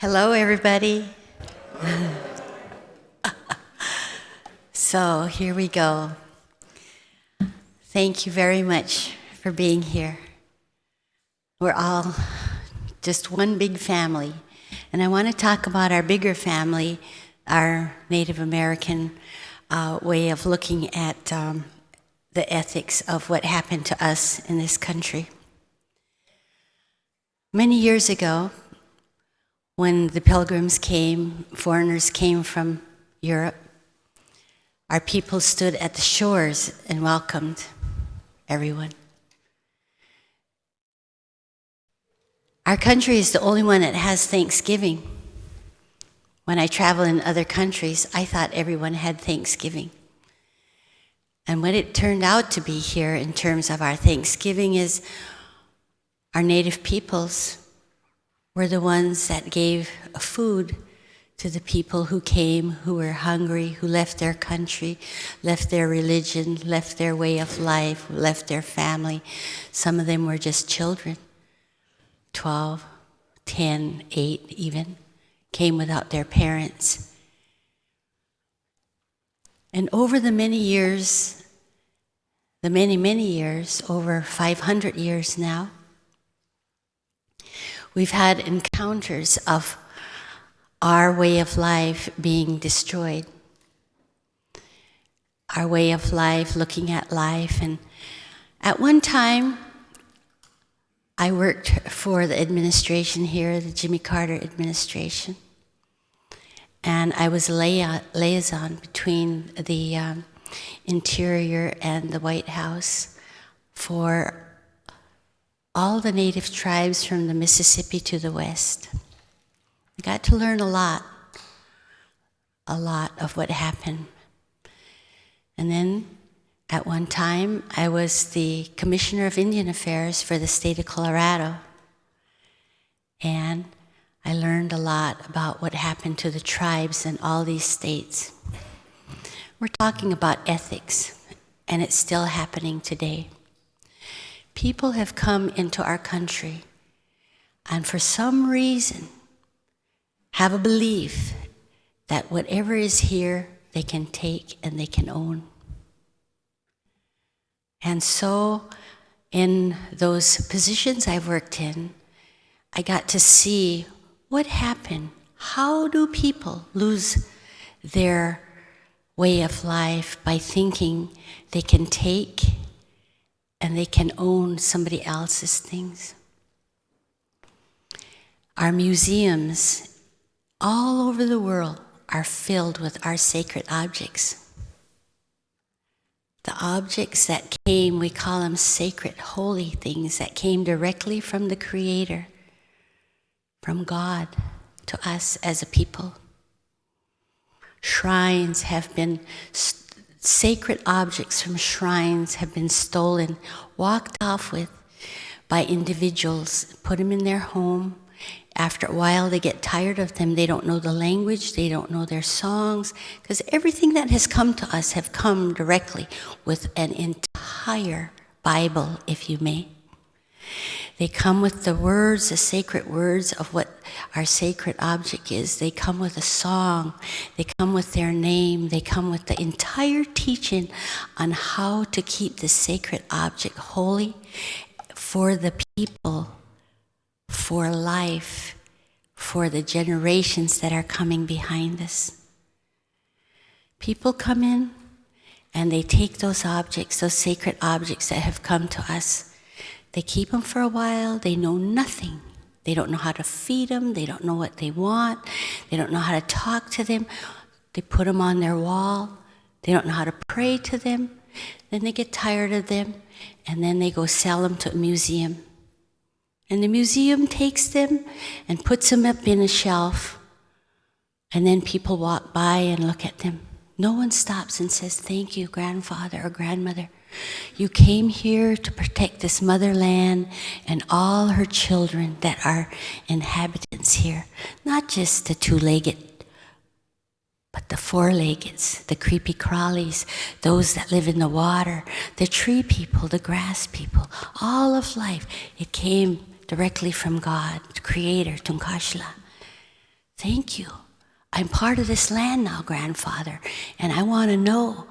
Hello, everybody. So here we go. Thank you very much for being here. We're all just one big family. And I want to talk about our bigger family, our Native American way of looking at the ethics of what happened to us in this country. Many years ago, when the pilgrims came, foreigners came from Europe, our people stood at the shores and welcomed everyone. Our country is the only one that has Thanksgiving. When I travel in other countries, I thought everyone had Thanksgiving. And what it turned out to be here in terms of our Thanksgiving is our native peoples were the ones that gave food to the people who came, who were hungry, who left their country, left their religion, left their way of life, left their family. Some of them were just children, 12, 10, 8 even, came without their parents. And over the many years, many years, over 500 years now, we've had encounters of our way of life being destroyed. Our way of life, looking at life. And at one time, I worked for the administration here, the Jimmy Carter administration. And I was a liaison between the Interior and the White House for all the native tribes from the Mississippi to the west. I got to learn a lot of what happened. And then at one time, I was the Commissioner of Indian Affairs for the state of Colorado. And I learned a lot about what happened to the tribes in all these states. We're talking about ethics, and it's still happening today. People have come into our country and for some reason have a belief that whatever is here they can take and they can own. And so in those positions I've worked in, I got to see what happened. How do people lose their way of life by thinking they can take and they can own somebody else's things? Our museums all over the world are filled with our sacred objects. The objects that came, we call them sacred, holy things that came directly from the Creator, from God to us as a people. Shrines have been sacred objects from shrines have been stolen, walked off with by individuals, put them in their home. After a while, they get tired of them. They don't know the language. They don't know their songs. Because everything that has come to us have come directly with an entire Bible, if you may. They come with the words, the sacred words of what our sacred object is. They come with a song. They come with their name. They come with the entire teaching on how to keep the sacred object holy for the people, for life, for the generations that are coming behind us. People come in and they take those objects, those sacred objects that have come to us. They keep them for a while. They know nothing. They don't know how to feed them. They don't know what they want. They don't know how to talk to them. They put them on their wall. They don't know how to pray to them. Then they get tired of them, and then they go sell them to a museum. And the museum takes them and puts them up in a shelf, and then people walk by and look at them. No one stops and says, "Thank you, grandfather or grandmother. You came here to protect this motherland and all her children that are inhabitants here. Not just the two-legged, but the four-leggeds, the creepy crawlies, those that live in the water, the tree people, the grass people, all of life. It came directly from God, the Creator, Tunkashla. Thank you. I'm part of this land now, grandfather, and I want to know.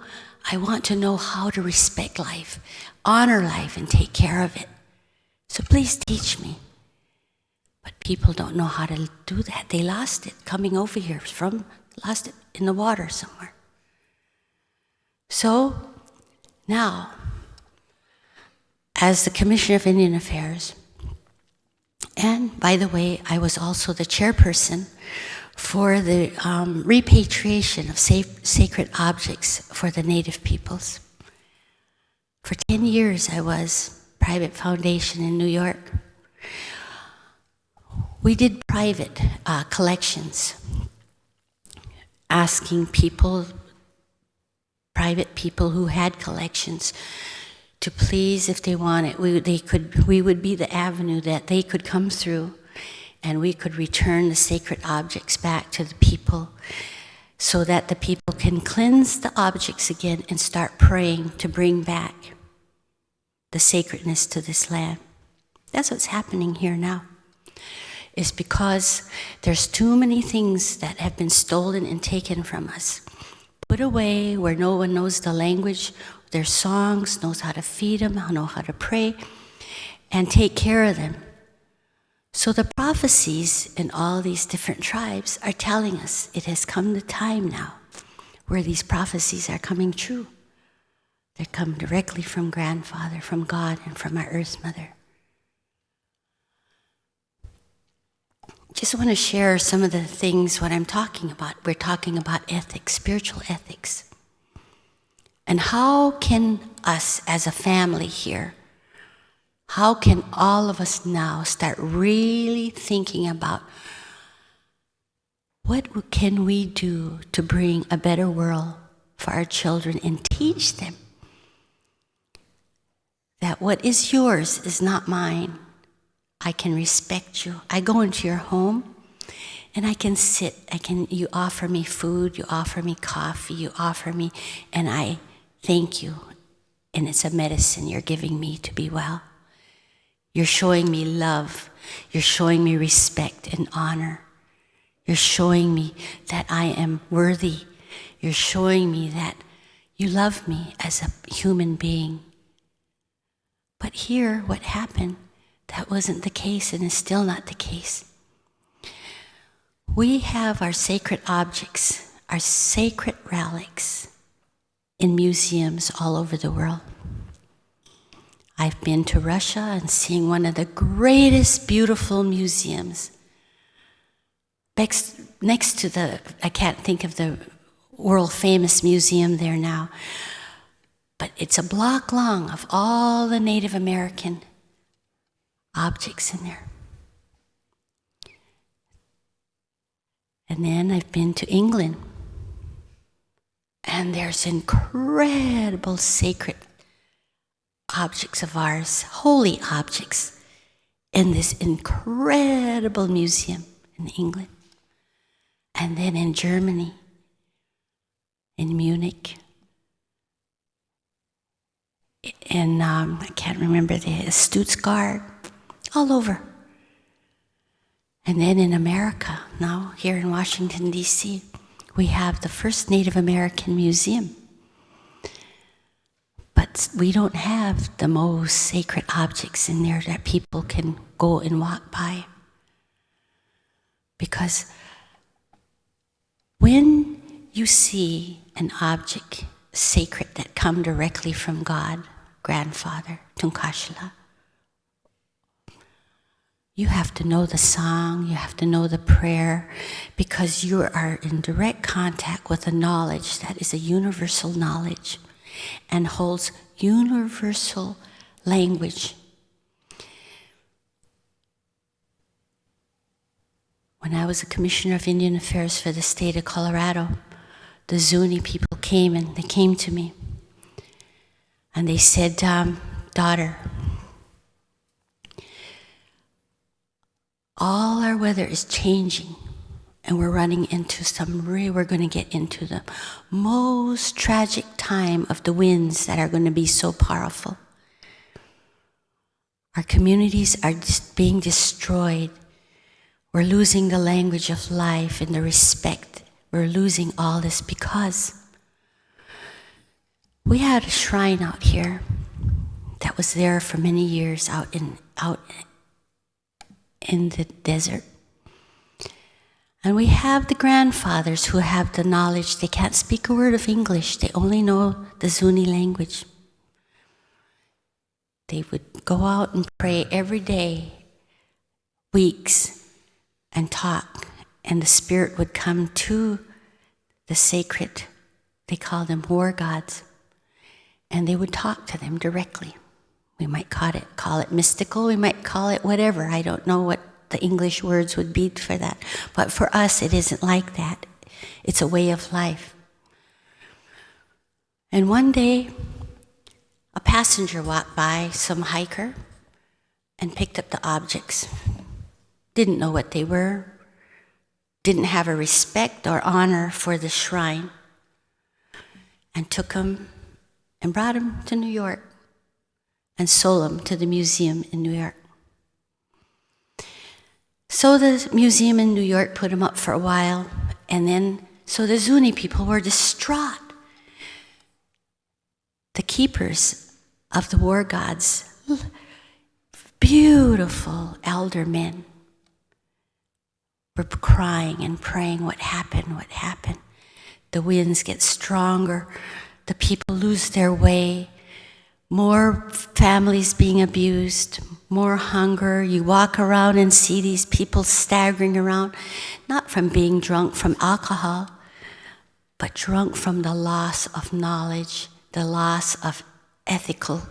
I want to know how to respect life, honor life, and take care of it. So please teach me. But people don't know how to do that. They lost it coming over here lost it in the water somewhere. So now, as the Commissioner of Indian Affairs, and by the way, I was also the chairperson for the repatriation of sacred objects for the Native peoples. For 10 years I was private foundation in New York. We did private collections, asking people, private people who had collections, to please, if they wanted, we would be the avenue that they could come through, and we could return the sacred objects back to the people so that the people can cleanse the objects again and start praying to bring back the sacredness to this land. That's what's happening here now. It's because there's too many things that have been stolen and taken from us, put away where no one knows the language, their songs, knows how to feed them, know how to pray, and take care of them. So the prophecies in all these different tribes are telling us it has come the time now where these prophecies are coming true. They come directly from Grandfather, from God, and from our Earth Mother. Just want to share some of the things, what I'm talking about. We're talking about ethics, spiritual ethics. And how can us as a family here, how can all of us now start really thinking about what can we do to bring a better world for our children and teach them that what is yours is not mine. I can respect you. I go into your home and I can sit, you offer me food, you offer me coffee, you offer me, and I thank you. And it's a medicine you're giving me to be well. You're showing me love. You're showing me respect and honor. You're showing me that I am worthy. You're showing me that you love me as a human being. But here, what happened, that wasn't the case and is still not the case. We have our sacred objects, our sacred relics in museums all over the world. I've been to Russia and seen one of the greatest beautiful museums. Next to the, I can't think of the world famous museum there now, but it's a block long of all the Native American objects in there. And then I've been to England, and there's incredible sacred objects of ours, holy objects, in this incredible museum in England. And then in Germany, in Munich, in, I can't remember the Stuttgart, all over. And then in America, now here in Washington, D.C., we have the first Native American museum. But we don't have the most sacred objects in there that people can go and walk by. Because when you see an object sacred that come directly from God, Grandfather, Tunkashla, you have to know the song, you have to know the prayer, because you are in direct contact with a knowledge that is a universal knowledge and holds universal language. When I was a Commissioner of Indian Affairs for the state of Colorado, the Zuni people came and they came to me and they said, daughter, all our weather is changing and we're running into we're going to get into the most tragic time of the winds that are going to be so powerful. Our communities are just being destroyed. We're losing the language of life and the respect. We're losing all this because we had a shrine out here that was there for many years out in the desert. And we have the grandfathers who have the knowledge. They can't speak a word of English. They only know the Zuni language. They would go out and pray every day, weeks, and talk. And the spirit would come to the sacred, they call them war gods. And they would talk to them directly. We might call it mystical, we might call it whatever. I don't know what the English words would be for that. But for us, it isn't like that. It's a way of life. And one day, a passenger walked by, some hiker, and picked up the objects. Didn't know what they were, didn't have a respect or honor for the shrine, and took them and brought them to New York and sold them to the museum in New York. So the museum in New York put them up for a while, and then, so the Zuni people were distraught. The keepers of the war gods, beautiful elder men, were crying and praying, what happened, what happened? The winds get stronger, the people lose their way, more families being abused, more hunger. You walk around and see these people staggering around, not from being drunk from alcohol, but drunk from the loss of knowledge, the loss of ethical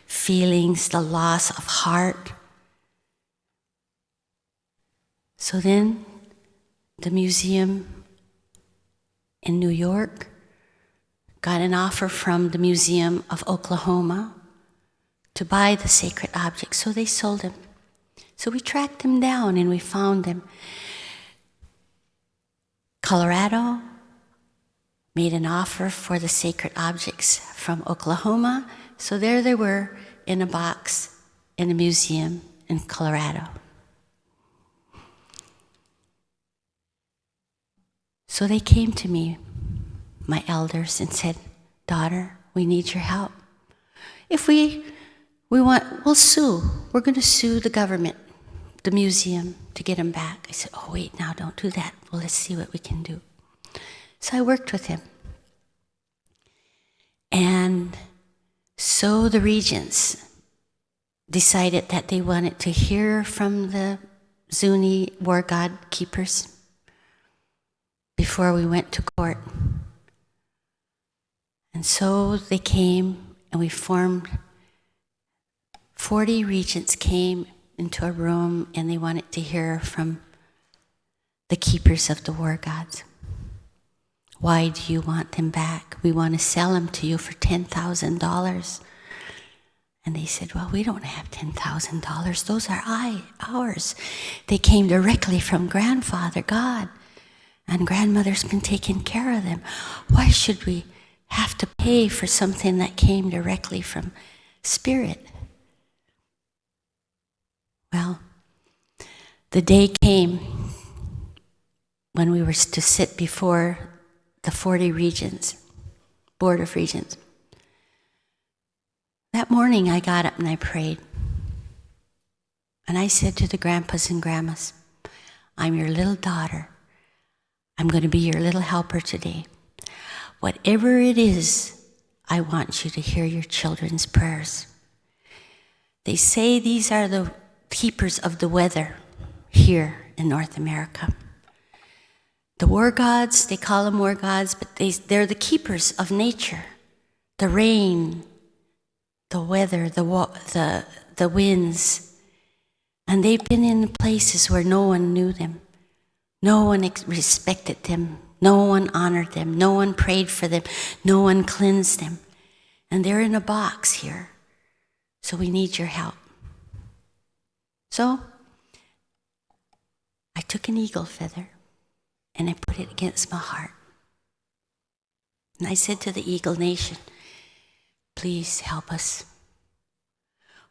feelings, the loss of heart. So then, the museum in New York got an offer from the Museum of Oklahoma to buy the sacred objects, so they sold them. So we tracked them down and we found them. Colorado made an offer for the sacred objects from Oklahoma, so there they were in a box in a museum in Colorado. So they came to me, my elders, and said, "Daughter, we need your help. If we'll sue. We're going to sue the government, the museum, to get them back." I said, "Oh, wait, now don't do that. Well, let's see what we can do." So I worked with him. And so the regents decided that they wanted to hear from the Zuni war god keepers before we went to court. And so they came and we formed 40 regents came into a room and they wanted to hear from the keepers of the war gods. "Why do you want them back? We want to sell them to you for $10,000. And they said, "Well, we don't have $10,000. Those are ours. They came directly from Grandfather God, and Grandmother's been taking care of them. Why should we have to pay for something that came directly from Spirit?" Well, the day came when we were to sit before the 40 regents, Board of Regents. That morning I got up and I prayed. And I said to the grandpas and grandmas, "I'm your little daughter. I'm going to be your little helper today. Whatever it is, I want you to hear your children's prayers. They say these are the keepers of the weather here in North America. The war gods, they call them war gods, but they're the keepers of nature. The rain, the weather, the winds. And they've been in places where no one knew them. No one respected them. No one honored them. No one prayed for them. No one cleansed them. And they're in a box here. So we need your help." So I took an eagle feather and I put it against my heart. And I said to the Eagle Nation, "Please help us.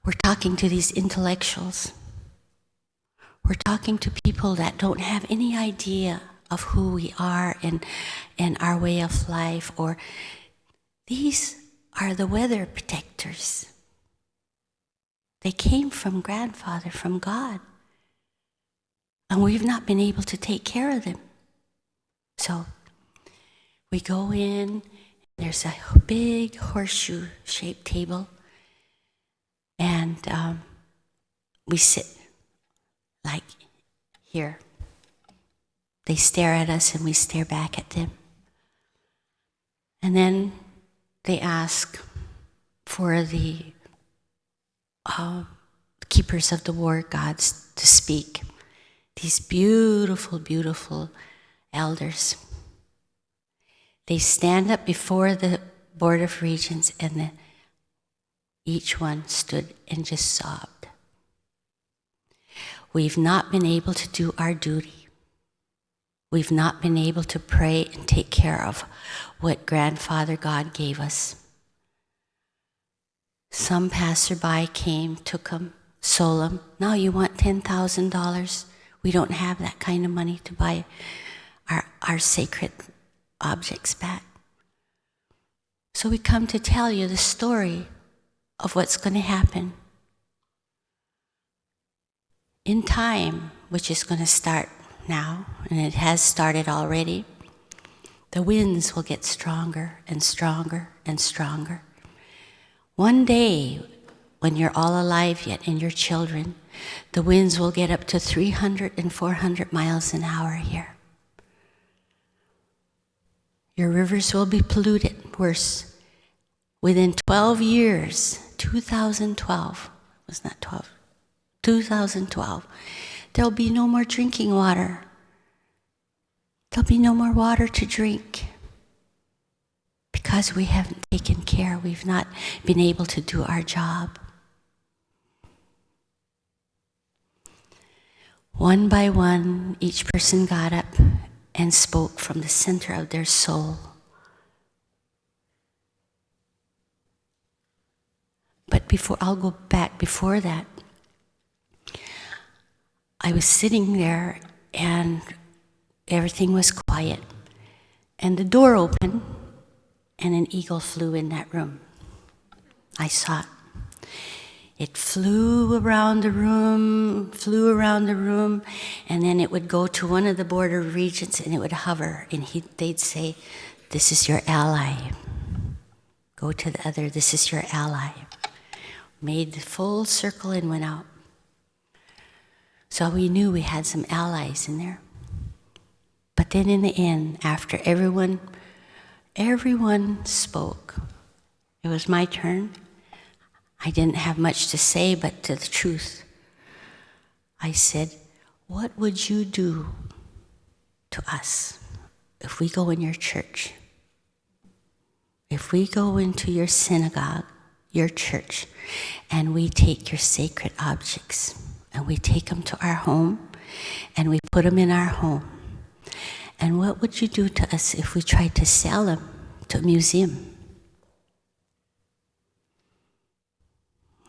We're talking to these intellectuals. We're talking to people that don't have any idea of who we are and our way of life, or these are the weather protectors. They came from grandfather, from God. And we've not been able to take care of them. So we go in, there's a big horseshoe-shaped table, and we sit like here. They stare at us and we stare back at them. And then they ask for the keepers of the war gods to speak. These beautiful, beautiful elders. They stand up before the Board of Regents, and each one stood and just sobbed. We've not been able to do our duty. We've not been able to pray and take care of what Grandfather God gave us. Some passerby came, took them, sold them. Now you want $10,000? We don't have that kind of money to buy our sacred objects back. So we come to tell you the story of what's going to happen in time, which is going to start now, and it has started already. The winds will get stronger and stronger and stronger. One day, when you're all alive yet and your children, the winds will get up to 300 and 400 miles an hour here. Your rivers will be polluted worse. Within 12 years, 2012, was not 12, 2012, there'll be no more drinking water. There'll be no more water to drink. Because we haven't taken care, we've not been able to do our job. One by one, each person got up and spoke from the center of their soul. But I'll go back before that. I was sitting there and everything was quiet. And the door opened and an eagle flew in that room. I saw it. It flew around the room, and then it would go to one of the Board of Regents and it would hover, and they'd say, "This is your ally." Go to the other, "This is your ally." Made the full circle and went out. So we knew we had some allies in there. But then in the end, after everyone spoke, it was my turn. I didn't have much to say, but to the truth. I said, "What would you do to us if we go in your church? If we go into your synagogue, your church, and we take your sacred objects, and we take them to our home, and we put them in our home? And what would you do to us if we tried to sell them to a museum?"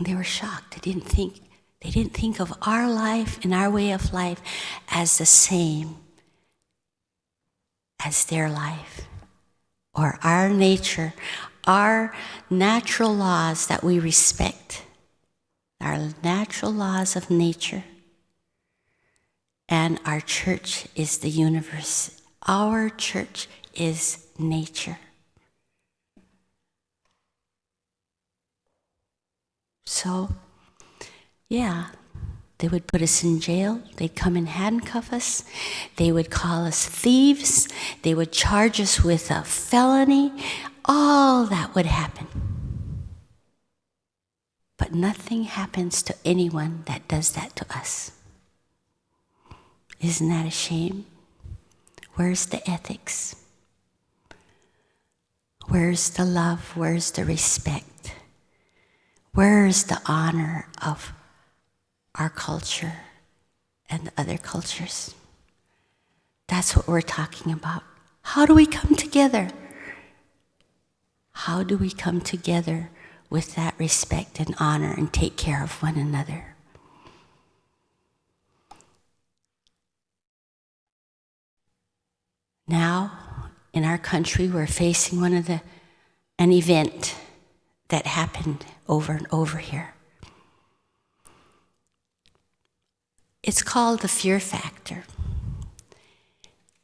They were shocked. They didn't think of our life and our way of life as the same as their life, or our nature, our natural laws that we respect, our natural laws of nature. And our church is the universe. Our church is nature. So, yeah, they would put us in jail. They'd come and handcuff us. They would call us thieves. They would charge us with a felony. All that would happen. But nothing happens to anyone that does that to us. Isn't that a shame? Where's the ethics? Where's the love? Where's the respect? Where's the honor of our culture and other cultures? That's what we're talking about. How do we come together? How do we come together with that respect and honor and take care of one another? Now, in our country, we're facing an event that happened over and over here. It's called the fear factor.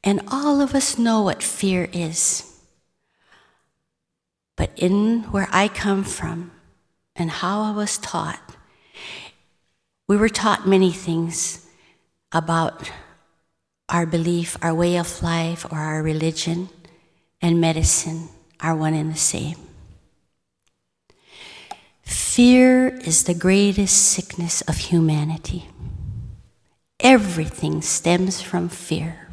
And all of us know what fear is. But in where I come from and how I was taught, we were taught many things about our belief, our way of life, or our religion, and medicine are one and the same. Fear is the greatest sickness of humanity. Everything stems from fear.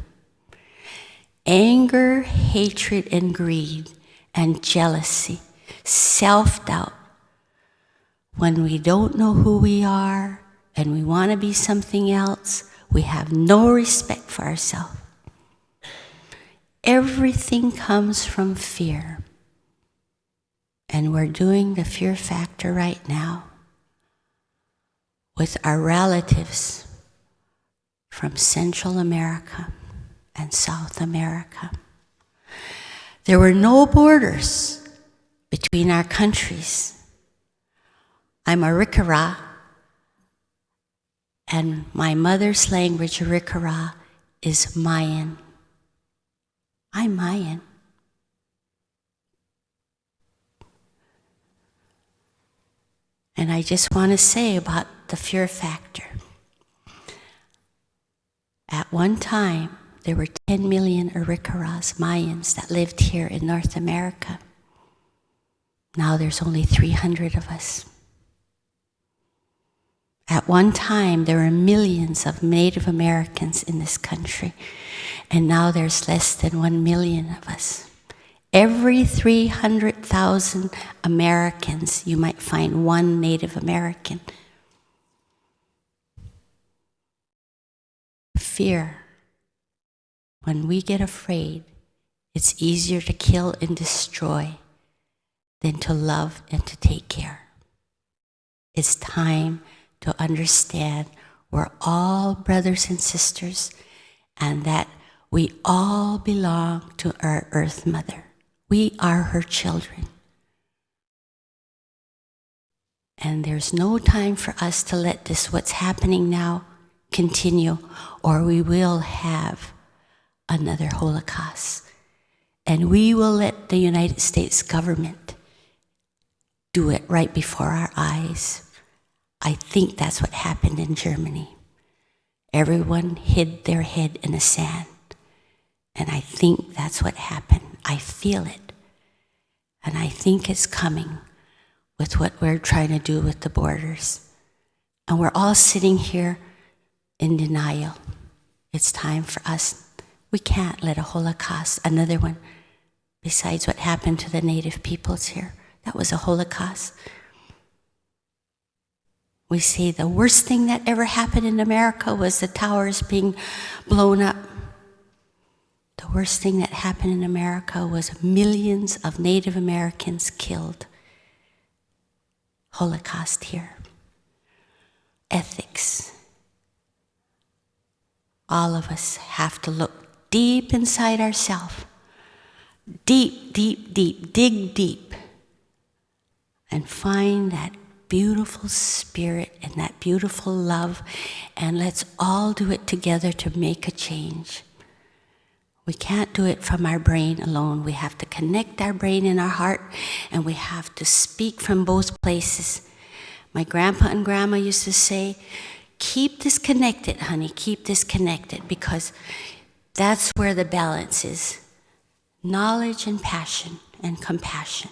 Anger, hatred, and greed, and jealousy, self-doubt. When we don't know who we are and we want to be something else, we have no respect for ourselves. Everything comes from fear. And we're doing the fear factor right now with our relatives from Central America and South America. There were no borders between our countries. I'm a Rikara, and my mother's language, Rikara, is Mayan. I'm Mayan. And I just want to say about the fear factor. At one time, there were 10 million Arikaras, Mayans, that lived here in North America. Now there's only 300 of us. At one time, there were millions of Native Americans in this country, and now there's less than 1 million of us. Every 300,000 Americans, you might find one Native American. Fear. When we get afraid, it's easier to kill and destroy than to love and to take care. It's time to understand we're all brothers and sisters and that we all belong to our Earth Mother. We are her children. And there's no time for us to let this, what's happening now, continue, or we will have another Holocaust. And we will let the United States government do it right before our eyes. I think that's what happened in Germany. Everyone hid their head in the sand. And I think that's what happened. I feel it. And I think it's coming with what we're trying to do with the borders. And we're all sitting here in denial. It's time for us. We can't let a Holocaust, another one, besides what happened to the native peoples here. That was a Holocaust. We say the worst thing that ever happened in America was the towers being blown up. The worst thing that happened in America was millions of Native Americans killed. Holocaust here. Ethics. All of us have to look deep inside ourselves. Deep, deep, deep. Dig deep. And find that beautiful spirit and that beautiful love. And let's all do it together to make a change. We can't do it from our brain alone. We have to connect our brain and our heart, and we have to speak from both places. My grandpa and grandma used to say, keep this connected, honey, keep this connected, because that's where the balance is. Knowledge and passion and compassion.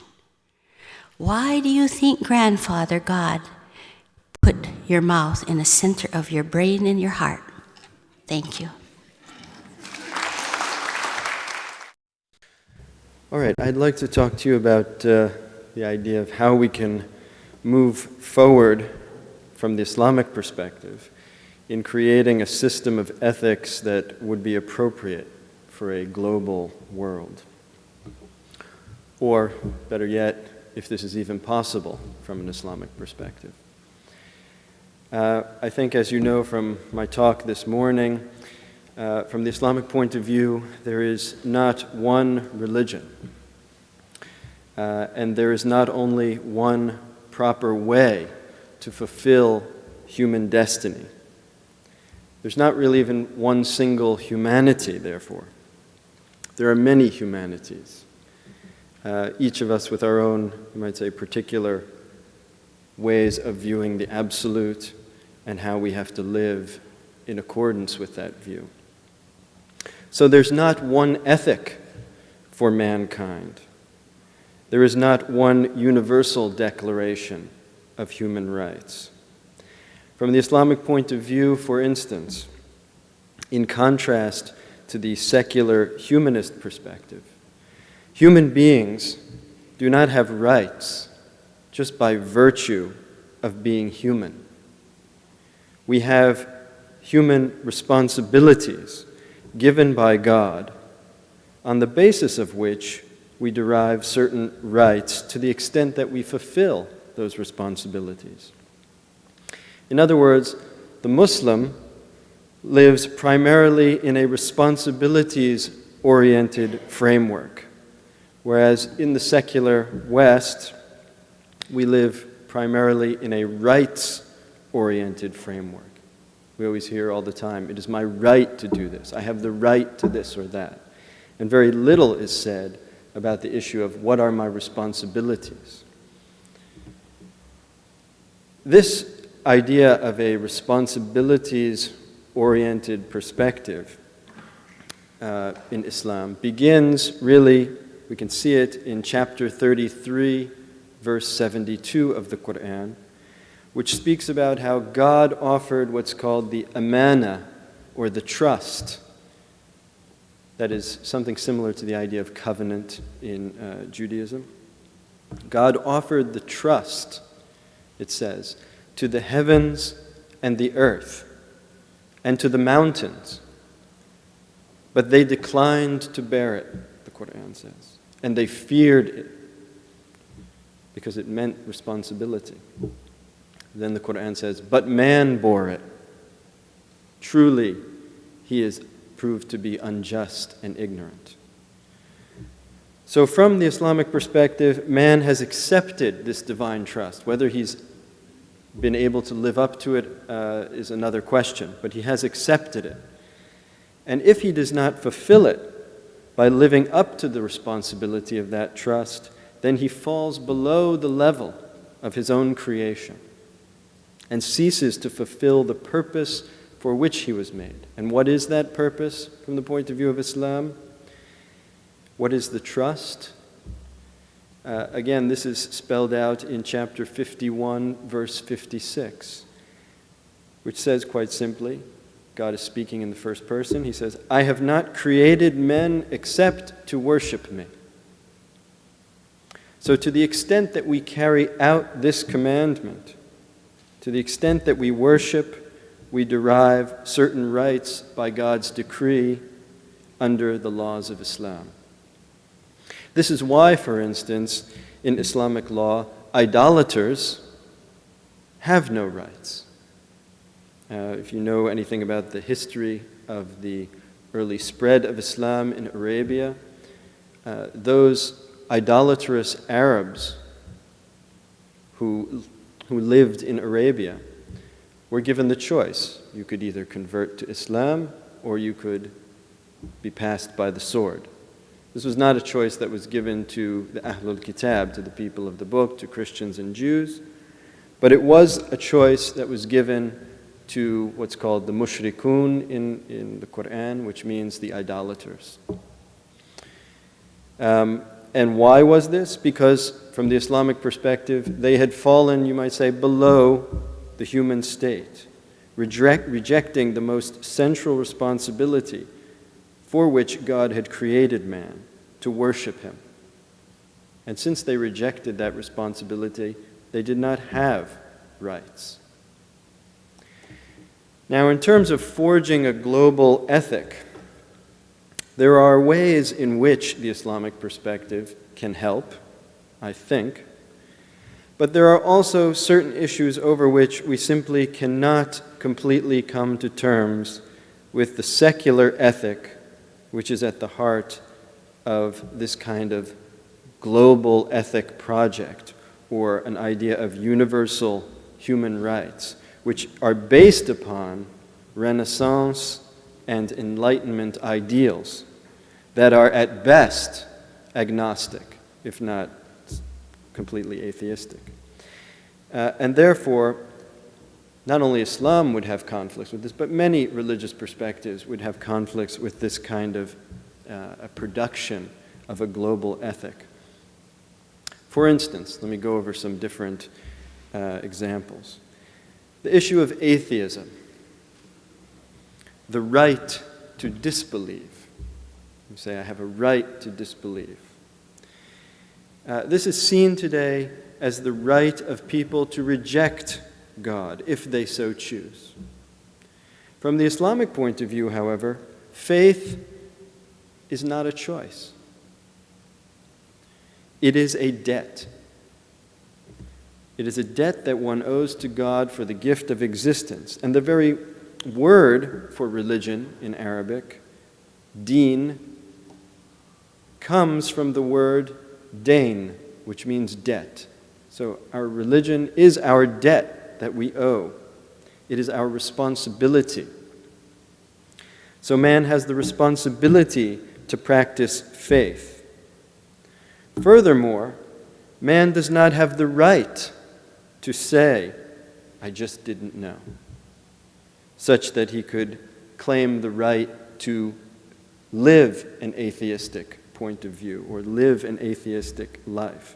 Why do you think Grandfather God put your mouth in the center of your brain and your heart? Thank you. All right, I'd like to talk to you about the idea of how we can move forward from the Islamic perspective in creating a system of ethics that would be appropriate for a global world. Or, better yet, if this is even possible from an Islamic perspective. I think, as you know from my talk this morning, From the Islamic point of view, there is not one religion, and there is not only one proper way to fulfill human destiny. There's not really even one single humanity, therefore. There are many humanities, each of us with our own, you might say, particular ways of viewing the absolute and how we have to live in accordance with that view. So there's not one ethic for mankind. There is not one universal declaration of human rights. From the Islamic point of view, for instance, in contrast to the secular humanist perspective, human beings do not have rights just by virtue of being human. We have human responsibilities given by God, on the basis of which we derive certain rights to the extent that we fulfill those responsibilities. In other words, the Muslim lives primarily in a responsibilities-oriented framework, whereas in the secular West, we live primarily in a rights-oriented framework. We always hear all the time, it is my right to do this. I have the right to this or that. And very little is said about the issue of what are my responsibilities. This idea of a responsibilities-oriented perspective in Islam begins really, we can see it in chapter 33, verse 72 of the Quran, which speaks about how God offered what's called the amana, or the trust. That is something similar to the idea of covenant in Judaism. God offered the trust, it says, to the heavens and the earth, and to the mountains. But they declined to bear it, the Quran says, and they feared it, because it meant responsibility. Then the Quran says, but man bore it. Truly, he is proved to be unjust and ignorant. So from the Islamic perspective, man has accepted this divine trust. Whether he's been able to live up to it is another question, but he has accepted it. And if he does not fulfill it by living up to the responsibility of that trust, then he falls below the level of his own creation and ceases to fulfill the purpose for which he was made. And what is that purpose from the point of view of Islam? What is the trust? Again, this is spelled out in chapter 51, verse 56, which says quite simply, God is speaking in the first person, he says, I have not created men except to worship me. So to the extent that we carry out this commandment, to the extent that we worship, we derive certain rights by God's decree under the laws of Islam. This is why, for instance, in Islamic law, idolaters have no rights. If you know anything about the history of the early spread of Islam in Arabia, those idolatrous Arabs who lived in Arabia were given the choice. You could either convert to Islam or you could be passed by the sword. This was not a choice that was given to the Ahlul Kitab, to the people of the book, to Christians and Jews, but it was a choice that was given to what's called the mushrikun in the Quran, which means the idolaters. And why was this? Because from the Islamic perspective, they had fallen, you might say, below the human state, rejecting the most central responsibility for which God had created man, to worship him. And since they rejected that responsibility, they did not have rights. Now, in terms of forging a global ethic, there are ways in which the Islamic perspective can help, I think, but there are also certain issues over which we simply cannot completely come to terms with the secular ethic which is at the heart of this kind of global ethic project, or an idea of universal human rights, which are based upon Renaissance and Enlightenment ideals that are at best agnostic, if not completely atheistic. And therefore, not only Islam would have conflicts with this, but many religious perspectives would have conflicts with this kind of a production of a global ethic. For instance, let me go over some different examples. The issue of atheism, the right to disbelieve. You say, I have a right to disbelieve. This is seen today as the right of people to reject God, if they so choose. From the Islamic point of view, however, faith is not a choice. It is a debt. It is a debt that one owes to God for the gift of existence. And the very word for religion in Arabic, deen, comes from the word dain, which means debt. So our religion is our debt that we owe. It is our responsibility. So man has the responsibility to practice faith. Furthermore, man does not have the right to say, I just didn't know, such that he could claim the right to live an atheistic point of view or live an atheistic life.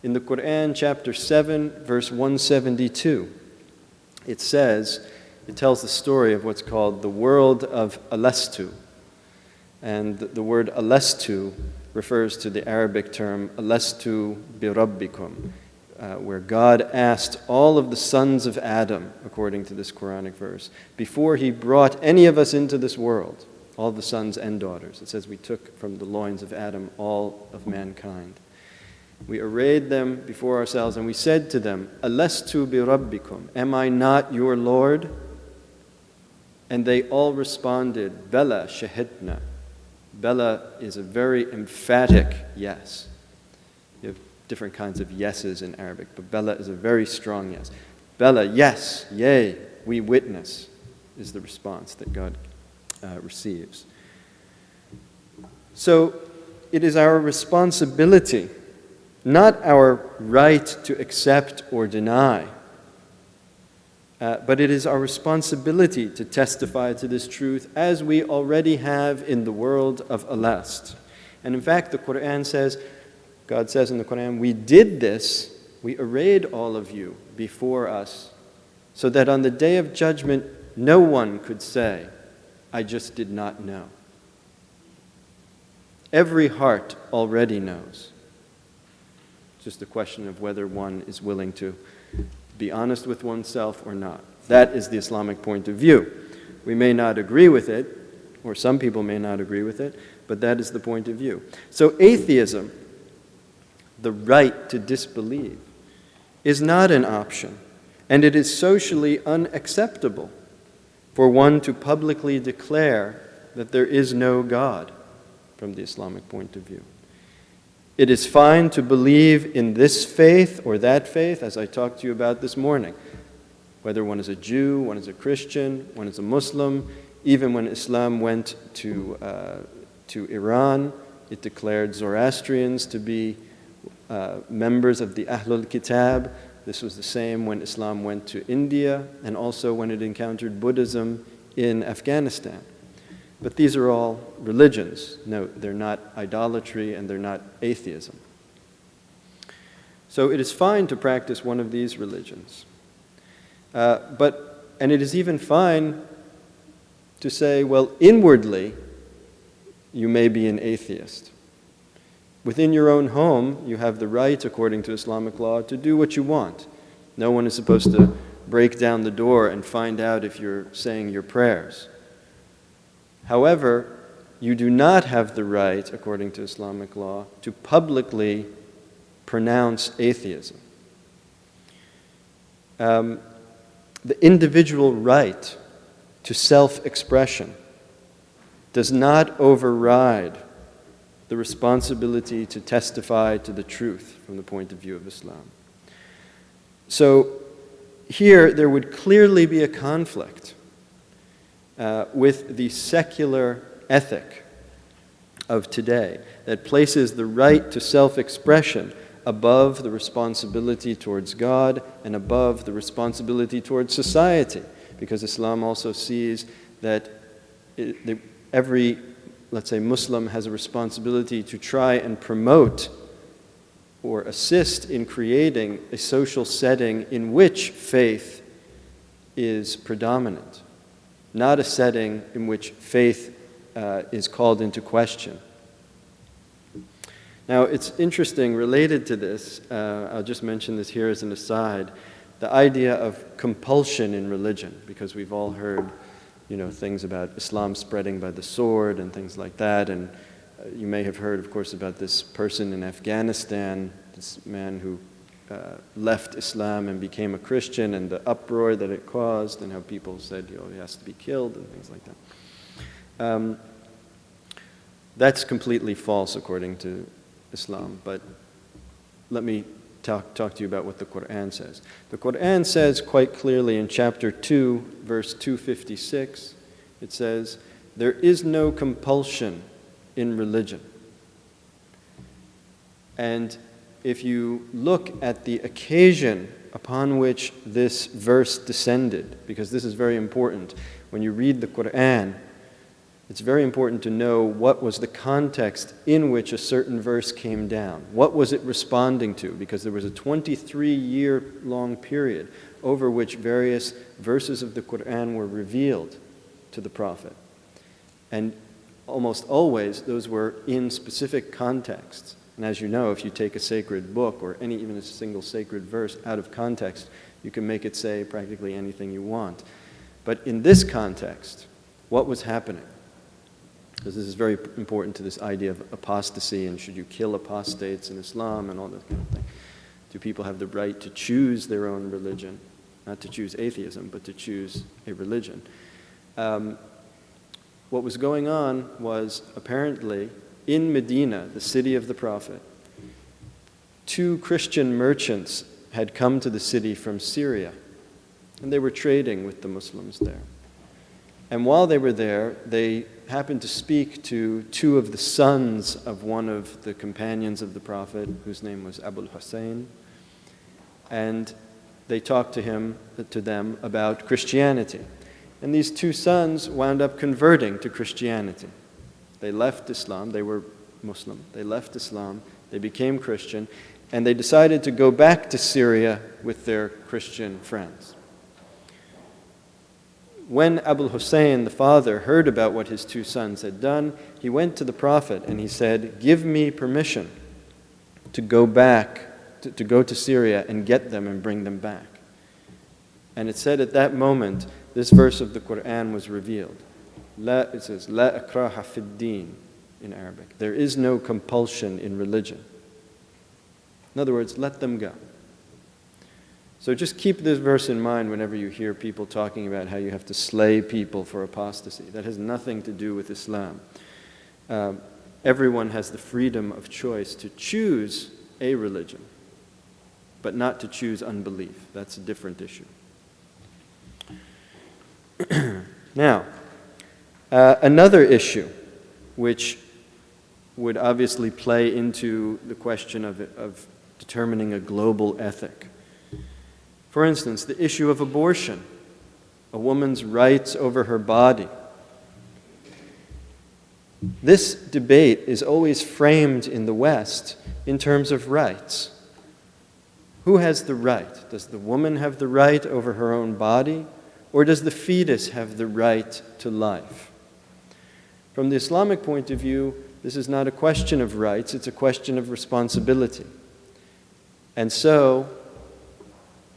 In the Quran, chapter 7, verse 172, it tells the story of what's called the world of Alastu. And the word Alastu refers to the Arabic term Alastu bi Rabbikum, where God asked all of the sons of Adam, according to this Quranic verse, before he brought any of us into this world, all the sons and daughters. It says we took from the loins of Adam all of mankind. We arrayed them before ourselves and we said to them, Alastu bi Rabbikum, am I not your Lord? And they all responded, Bela shahidna. Bela is a very emphatic yes. You have different kinds of yeses in Arabic, but Bela is a very strong yes. Bela, yes, yea, we witness, is the response that God receives. So it is our responsibility, not our right to accept or deny, but it is our responsibility to testify to this truth as we already have in the world of Alast. And in fact, the Quran says, God says in the Quran, we did this, we arrayed all of you before us, so that on the day of judgment, no one could say, I just did not know. Every heart already knows. It's just a question of whether one is willing to be honest with oneself or not. That is the Islamic point of view. We may not agree with it, or some people may not agree with it, but that is the point of view. So atheism, the right to disbelieve, is not an option, and it is socially unacceptable for one to publicly declare that there is no God from the Islamic point of view. It is fine to believe in this faith or that faith, as I talked to you about this morning. Whether one is a Jew, one is a Christian, one is a Muslim. Even when Islam went to Iran, it declared Zoroastrians to be members of the Ahlul Kitab. This was the same when Islam went to India and also when it encountered Buddhism in Afghanistan. But these are all religions. Note, they're not idolatry and they're not atheism. So it is fine to practice one of these religions. And it is even fine to say, well, inwardly, you may be an atheist. Within your own home, you have the right, according to Islamic law, to do what you want. No one is supposed to break down the door and find out if you're saying your prayers. However, you do not have the right, according to Islamic law, to publicly pronounce atheism. The individual right to self-expression does not override the responsibility to testify to the truth from the point of view of Islam. So here there would clearly be a conflict with the secular ethic of today that places the right to self-expression above the responsibility towards God and above the responsibility towards society, because Islam also sees that every, let's say, Muslim has a responsibility to try and promote or assist in creating a social setting in which faith is predominant, not a setting in which faith is called into question. Now, it's interesting, related to this, I'll just mention this here as an aside, the idea of compulsion in religion, because we've all heard, things about Islam spreading by the sword and things like that, and you may have heard, of course, about this person in Afghanistan, this man who left Islam and became a Christian, and the uproar that it caused, and how people said, he has to be killed, and things like that. That's completely false according to Islam, but let me talk to you about what the Quran says. The Quran says quite clearly in chapter 2, verse 256, it says, "There is no compulsion in religion." And if you look at the occasion upon which this verse descended, because this is very important, when you read the Quran, it's very important to know what was the context in which a certain verse came down. What was it responding to? Because there was a 23-year-long period over which various verses of the Quran were revealed to the Prophet. And almost always, those were in specific contexts. And as you know, if you take a sacred book or even a single sacred verse out of context, you can make it say practically anything you want. But in this context, what was happening? Because this is very important to this idea of apostasy and should you kill apostates in Islam and all that kind of thing. Do people have the right to choose their own religion? Not to choose atheism, but to choose a religion. What was going on was apparently in Medina, the city of the Prophet, 2 Christian merchants had come to the city from Syria, and they were trading with the Muslims there. And while they were there, they happened to speak to 2 of the sons of one of the companions of the Prophet, whose name was Abul Hussein. And they talked to them about Christianity. And these 2 sons wound up converting to Christianity. They left Islam. They were Muslim. They left Islam. They became Christian. And they decided to go back to Syria with their Christian friends. When Abul Hussein, the father, heard about what his 2 sons had done, he went to the Prophet and he said, "Give me permission to go back, to go to Syria and get them and bring them back." And it said at that moment, this verse of the Quran was revealed. It says, "La ikraha fid din" in Arabic. There is no compulsion in religion. In other words, let them go. So just keep this verse in mind whenever you hear people talking about how you have to slay people for apostasy. That has nothing to do with Islam. Everyone has the freedom of choice to choose a religion, but not to choose unbelief. That's a different issue. Now, another issue which would obviously play into the question of determining a global ethic. For instance, the issue of abortion, a woman's rights over her body. This debate is always framed in the West in terms of rights. Who has the right? Does the woman have the right over her own body, or does the fetus have the right to life? From the Islamic point of view, this is not a question of rights, it's a question of responsibility. And so,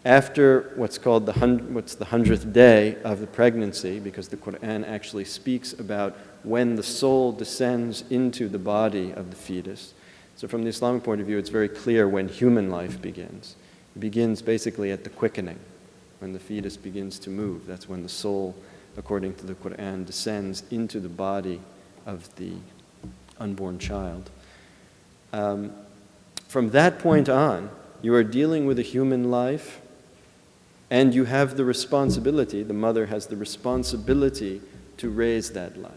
after what's called the 100th day of the pregnancy, because the Quran actually speaks about when the soul descends into the body of the fetus. So from the Islamic point of view, it's very clear when human life begins. It begins basically at the quickening, when the fetus begins to move. That's when the soul, according to the Quran, descends into the body of the unborn child. From that point on, you are dealing with a human life, and you have the responsibility, the mother has the responsibility to raise that life.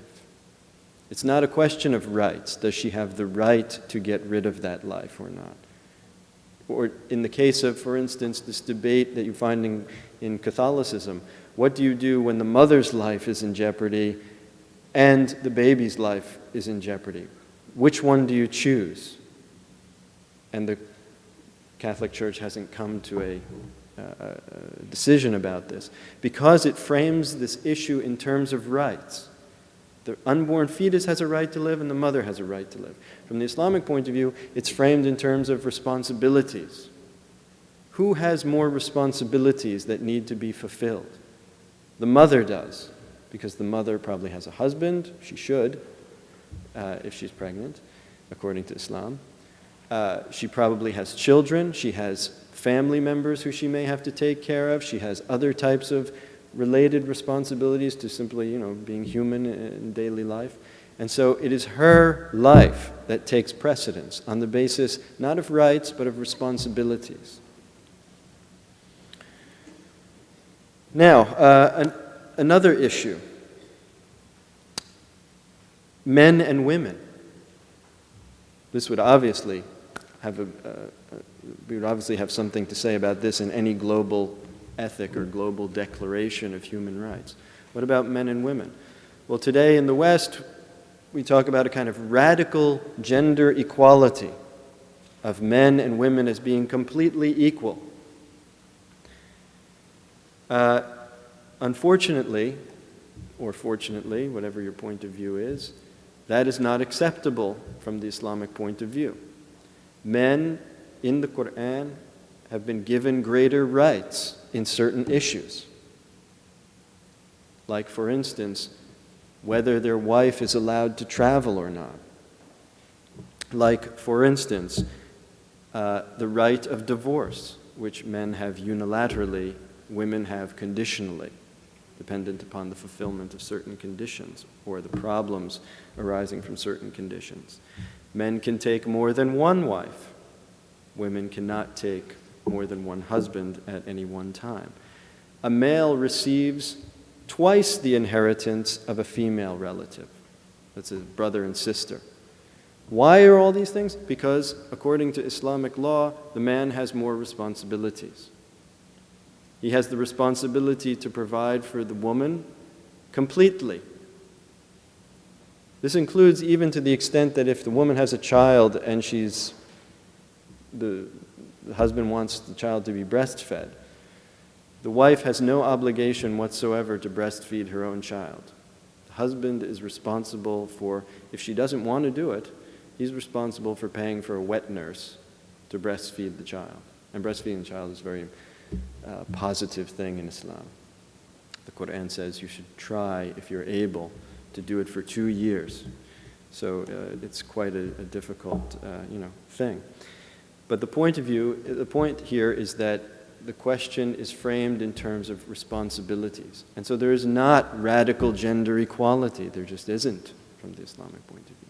It's not a question of rights. Does she have the right to get rid of that life or not? Or in the case of, for instance, this debate that you find in Catholicism, what do you do when the mother's life is in jeopardy and the baby's life is in jeopardy? Which one do you choose? And the Catholic Church hasn't come to a decision about this because it frames this issue in terms of rights. The unborn fetus has a right to live and the mother has a right to live. From the Islamic point of view, it's framed in terms of responsibilities. Who has more responsibilities that need to be fulfilled? The mother does, because the mother probably has a husband. She should, if she's pregnant, according to Islam. She probably has children. She has family members who she may have to take care of. She has other types of related responsibilities to simply, being human in daily life. And so it is her life that takes precedence on the basis not of rights, but of responsibilities. Now, another issue. Men and women. This would obviously have we would obviously have something to say about this in any global ethic or global declaration of human rights. What about men and women? Well, today in the West, we talk about a kind of radical gender equality of men and women as being completely equal. Unfortunately, or fortunately, whatever your point of view is, that is not acceptable from the Islamic point of view. Men in the Quran have been given greater rights in certain issues. Like, for instance, whether their wife is allowed to travel or not. Like, for instance, the right of divorce, which men have unilaterally, women have conditionally, dependent upon the fulfillment of certain conditions or the problems arising from certain conditions. Men can take more than one wife. Women cannot take more than one husband at any one time. A male receives twice the inheritance of a female relative. That's a brother and sister. Why are all these things? Because according to Islamic law, the man has more responsibilities. He has the responsibility to provide for the woman completely. This includes even to the extent that if the woman has a child and the husband wants the child to be breastfed, the wife has no obligation whatsoever to breastfeed her own child. The husband is responsible for, if she doesn't want to do it, he's responsible for paying for a wet nurse to breastfeed the child. And breastfeeding the child is a very positive thing in Islam. The Quran says you should try, if you're able, to do it for 2 years. So it's quite a difficult thing. But the point here is that the question is framed in terms of responsibilities. And so there is not radical gender equality. There just isn't from the Islamic point of view.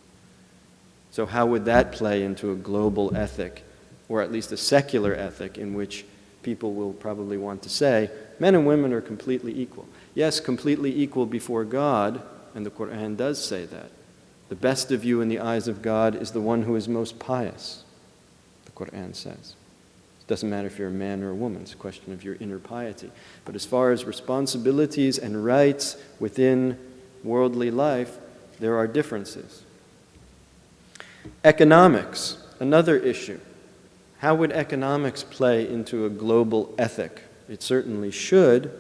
So how would that play into a global ethic, or at least a secular ethic, in which people will probably want to say, men and women are completely equal. Yes, completely equal before God, and the Quran does say that. The best of you in the eyes of God is the one who is most pious, the Quran says. It doesn't matter if you're a man or a woman, it's a question of your inner piety. But as far as responsibilities and rights within worldly life, there are differences. Economics, another issue. How would economics play into a global ethic? It certainly should.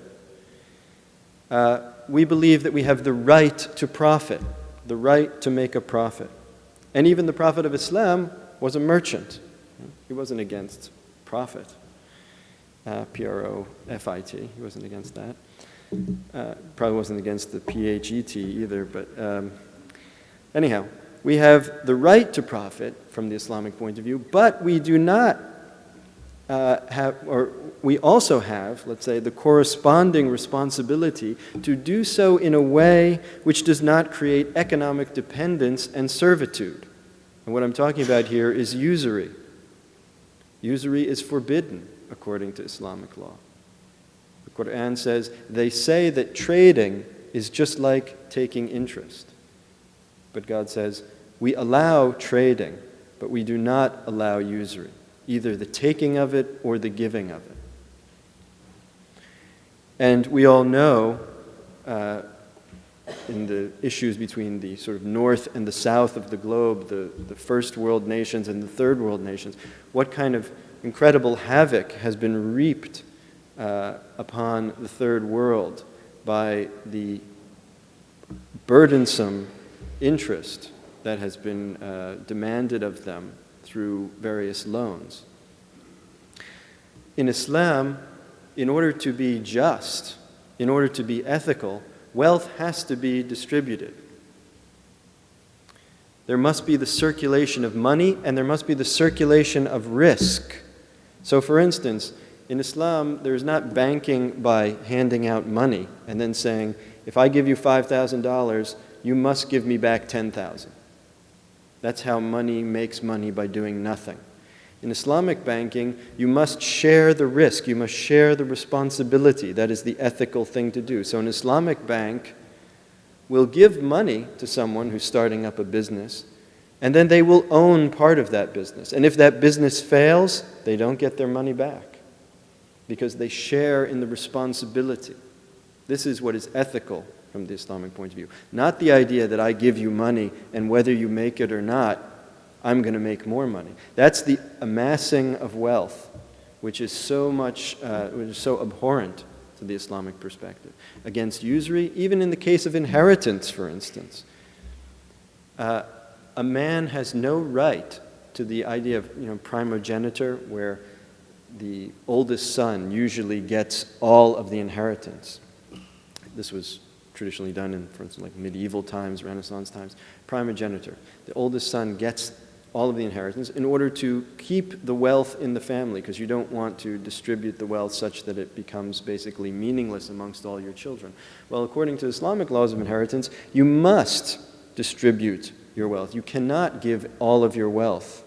We believe that we have the right to profit, the right to make a profit. And even the Prophet of Islam was a merchant. He wasn't against profit, P-R-O-F-I-T. He wasn't against that. Probably wasn't against the P-H-E-T either, but anyhow, we have the right to profit from the Islamic point of view, but we do not we also have, let's say, the corresponding responsibility to do so in a way which does not create economic dependence and servitude. And what I'm talking about here is usury. Usury is forbidden according to Islamic law. The Quran says, they say that trading is just like taking interest. But God says, we allow trading, but we do not allow usury, either the taking of it or the giving of it. And we all know, in the issues between the sort of north and the south of the globe, the first world nations and the third world nations, what kind of incredible havoc has been reaped upon the third world by the burdensome interest that has been demanded of them through various loans. In Islam, in order to be just, in order to be ethical, wealth has to be distributed. There must be the circulation of money, and there must be the circulation of risk. So, for instance, in Islam, there is not banking by handing out money and then saying, if I give you $5,000, you must give me back $10,000. That's how money makes money, by doing nothing. In Islamic banking, you must share the risk, you must share the responsibility. That is the ethical thing to do. So an Islamic bank will give money to someone who's starting up a business, and then they will own part of that business. And if that business fails, they don't get their money back, because they share in the responsibility. This is what is ethical from the Islamic point of view. Not the idea that I give you money, and whether you make it or not, I'm going to make more money. That's the amassing of wealth, which is so abhorrent to the Islamic perspective. Against usury, even in the case of inheritance, for instance, a man has no right to the idea of primogeniture, where the oldest son usually gets all of the inheritance. This was traditionally done in, for instance, like medieval times, Renaissance times. Primogeniture. The oldest son gets all of the inheritance in order to keep the wealth in the family, because you don't want to distribute the wealth such that it becomes basically meaningless amongst all your children. Well, according to Islamic laws of inheritance, you must distribute your wealth. You cannot give all of your wealth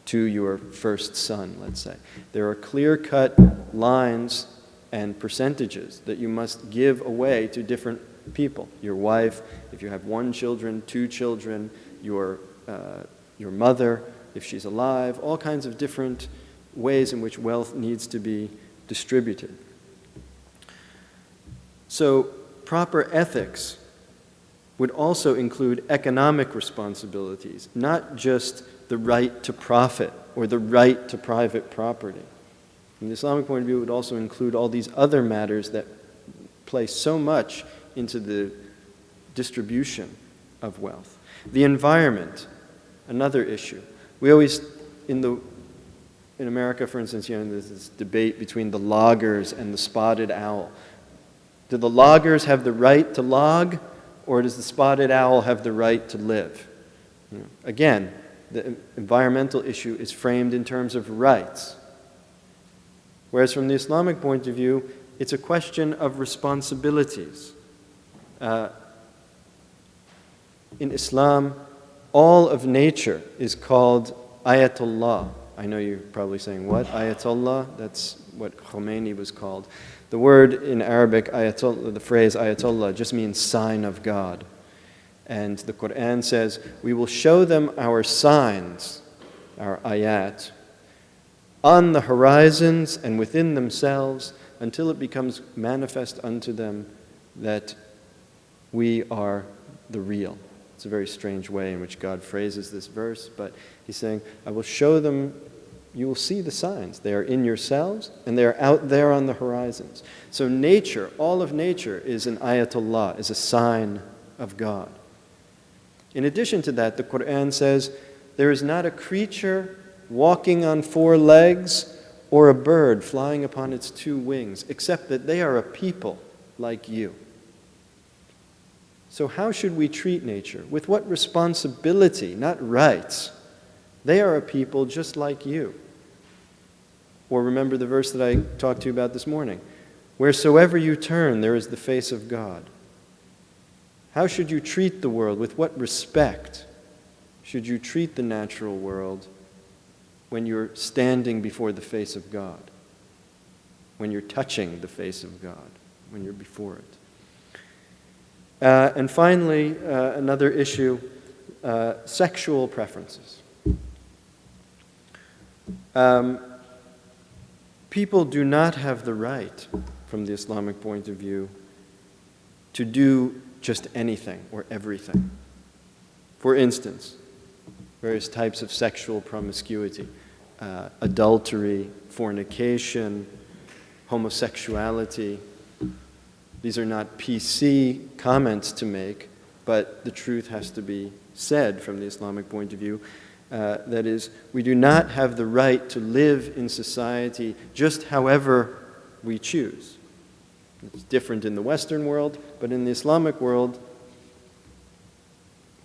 to your first son, let's say. There are clear-cut lines and percentages that you must give away to different people. Your wife, if you have 1 child, 2 children, your mother, if she's alive, all kinds of different ways in which wealth needs to be distributed. So proper ethics would also include economic responsibilities, not just the right to profit or the right to private property. From the Islamic point of view, it would also include all these other matters that play so much into the distribution of wealth. The environment, another issue. We always, in America, for instance, there's this debate between the loggers and the spotted owl. Do the loggers have the right to log, or does the spotted owl have the right to live? Again, the environmental issue is framed in terms of rights. Whereas from the Islamic point of view, it's a question of responsibilities. In Islam, all of nature is called ayatullah. I know you're probably saying, what? Ayatollah? That's what Khomeini was called. The word in Arabic, ayatollah, the phrase ayatollah, just means sign of God. And the Quran says, we will show them our signs, our ayat, on the horizons and within themselves, until it becomes manifest unto them that we are the real. It's a very strange way in which God phrases this verse, but he's saying, I will show them, you will see the signs. They are in yourselves, and they are out there on the horizons. So nature, all of nature is an ayatullah, is a sign of God. In addition to that, the Quran says, there is not a creature walking on 4 legs or a bird flying upon its 2 wings, except that they are a people like you. So how should we treat nature? With what responsibility, not rights? They are a people just like you. Or remember the verse that I talked to you about this morning. Wheresoever you turn, there is the face of God. How should you treat the world? With what respect should you treat the natural world when you're standing before the face of God? When you're touching the face of God? When you're before it? And finally, another issue, sexual preferences. People do not have the right, from the Islamic point of view, to do just anything or everything. For instance, various types of sexual promiscuity, adultery, fornication, homosexuality. These are not PC comments to make, but the truth has to be said from the Islamic point of view. That is, we do not have the right to live in society just however we choose. It's different in the Western world, but in the Islamic world,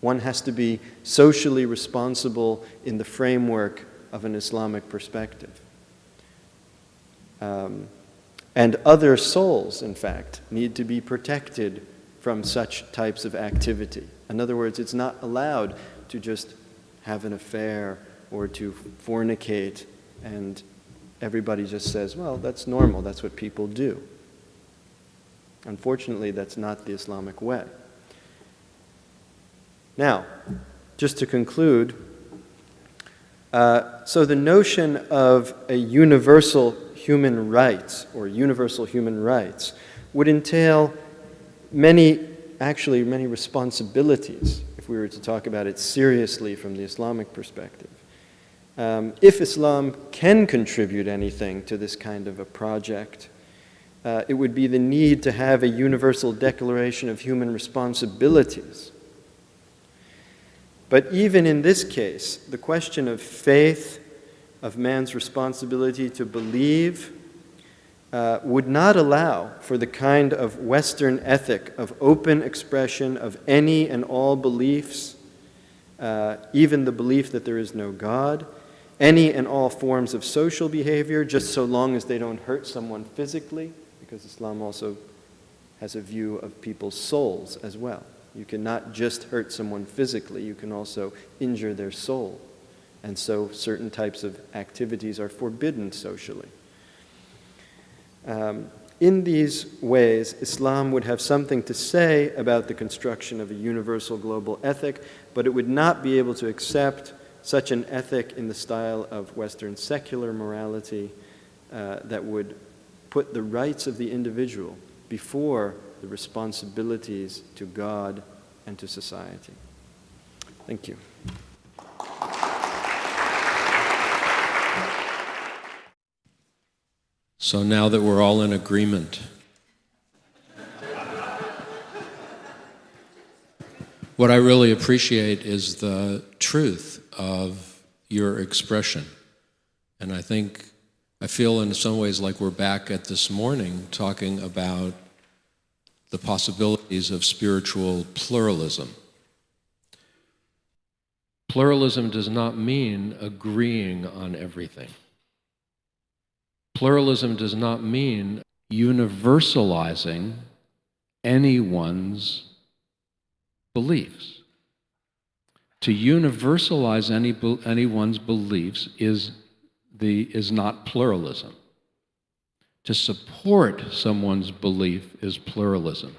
one has to be socially responsible in the framework of an Islamic perspective. And other souls, in fact, need to be protected from such types of activity. In other words, it's not allowed to just have an affair or to fornicate and everybody just says, well, that's normal, that's what people do. Unfortunately, that's not the Islamic way. Now, just to conclude, so the notion of a universal human rights or universal human rights would entail many responsibilities if we were to talk about it seriously from the Islamic perspective. If Islam can contribute anything to this kind of a project, it would be the need to have a universal declaration of human responsibilities. But even in this case, the question of faith, of man's responsibility to believe, would not allow for the kind of Western ethic of open expression of any and all beliefs, even the belief that there is no God, any and all forms of social behavior, just so long as they don't hurt someone physically, because Islam also has a view of people's souls as well. You cannot just hurt someone physically, you can also injure their soul. And so certain types of activities are forbidden socially. In these ways, Islam would have something to say about the construction of a universal global ethic, but it would not be able to accept such an ethic in the style of Western secular morality that would put the rights of the individual before the responsibilities to God and to society. Thank you. So now that we're all in agreement, what I really appreciate is the truth of your expression. And I feel in some ways like we're back at this morning talking about the possibilities of spiritual pluralism. Pluralism does not mean agreeing on everything. Pluralism does not mean universalizing anyone's beliefs. To universalize anyone's beliefs is not pluralism. To support someone's belief is pluralism.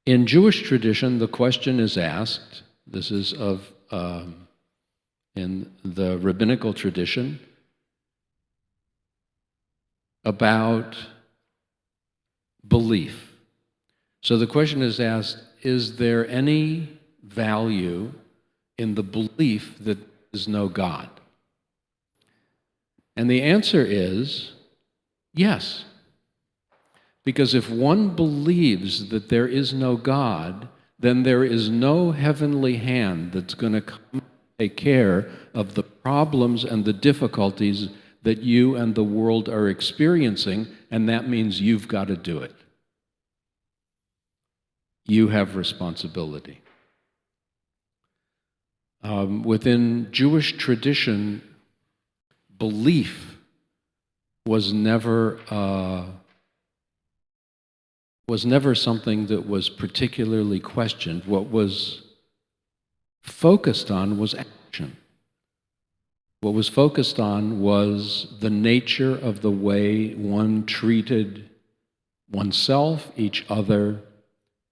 In Jewish tradition, the question is asked, this is in the rabbinical tradition, about belief. So the question is asked, is there any value in the belief that there is no God? And the answer is yes. Because if one believes that there is no God, then there is no heavenly hand that's going to come and take care of the problems and the difficulties that you and the world are experiencing, and that means you've got to do it. You have responsibility. Within Jewish tradition, belief was never something that was particularly questioned. What was focused on was action. What was focused on was the nature of the way one treated oneself, each other,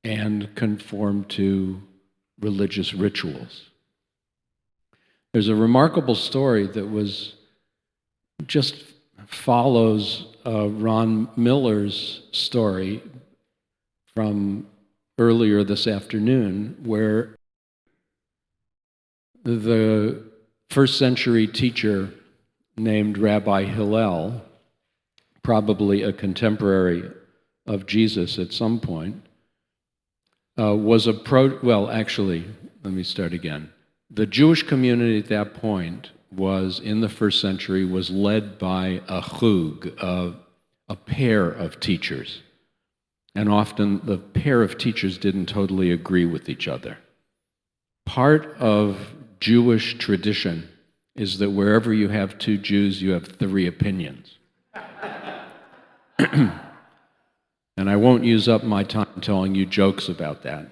and conformed to religious rituals. There's a remarkable story that was just follows Ron Miller's story from earlier this afternoon, where the first century teacher named Rabbi Hillel, probably a contemporary of Jesus at some point, actually, let me start again. The Jewish community at that point was, in the first century, was led by a chug, a pair of teachers. And often the pair of teachers didn't totally agree with each other. Part of Jewish tradition is that wherever you have two Jews, you have three opinions. And I won't use up my time telling you jokes about that.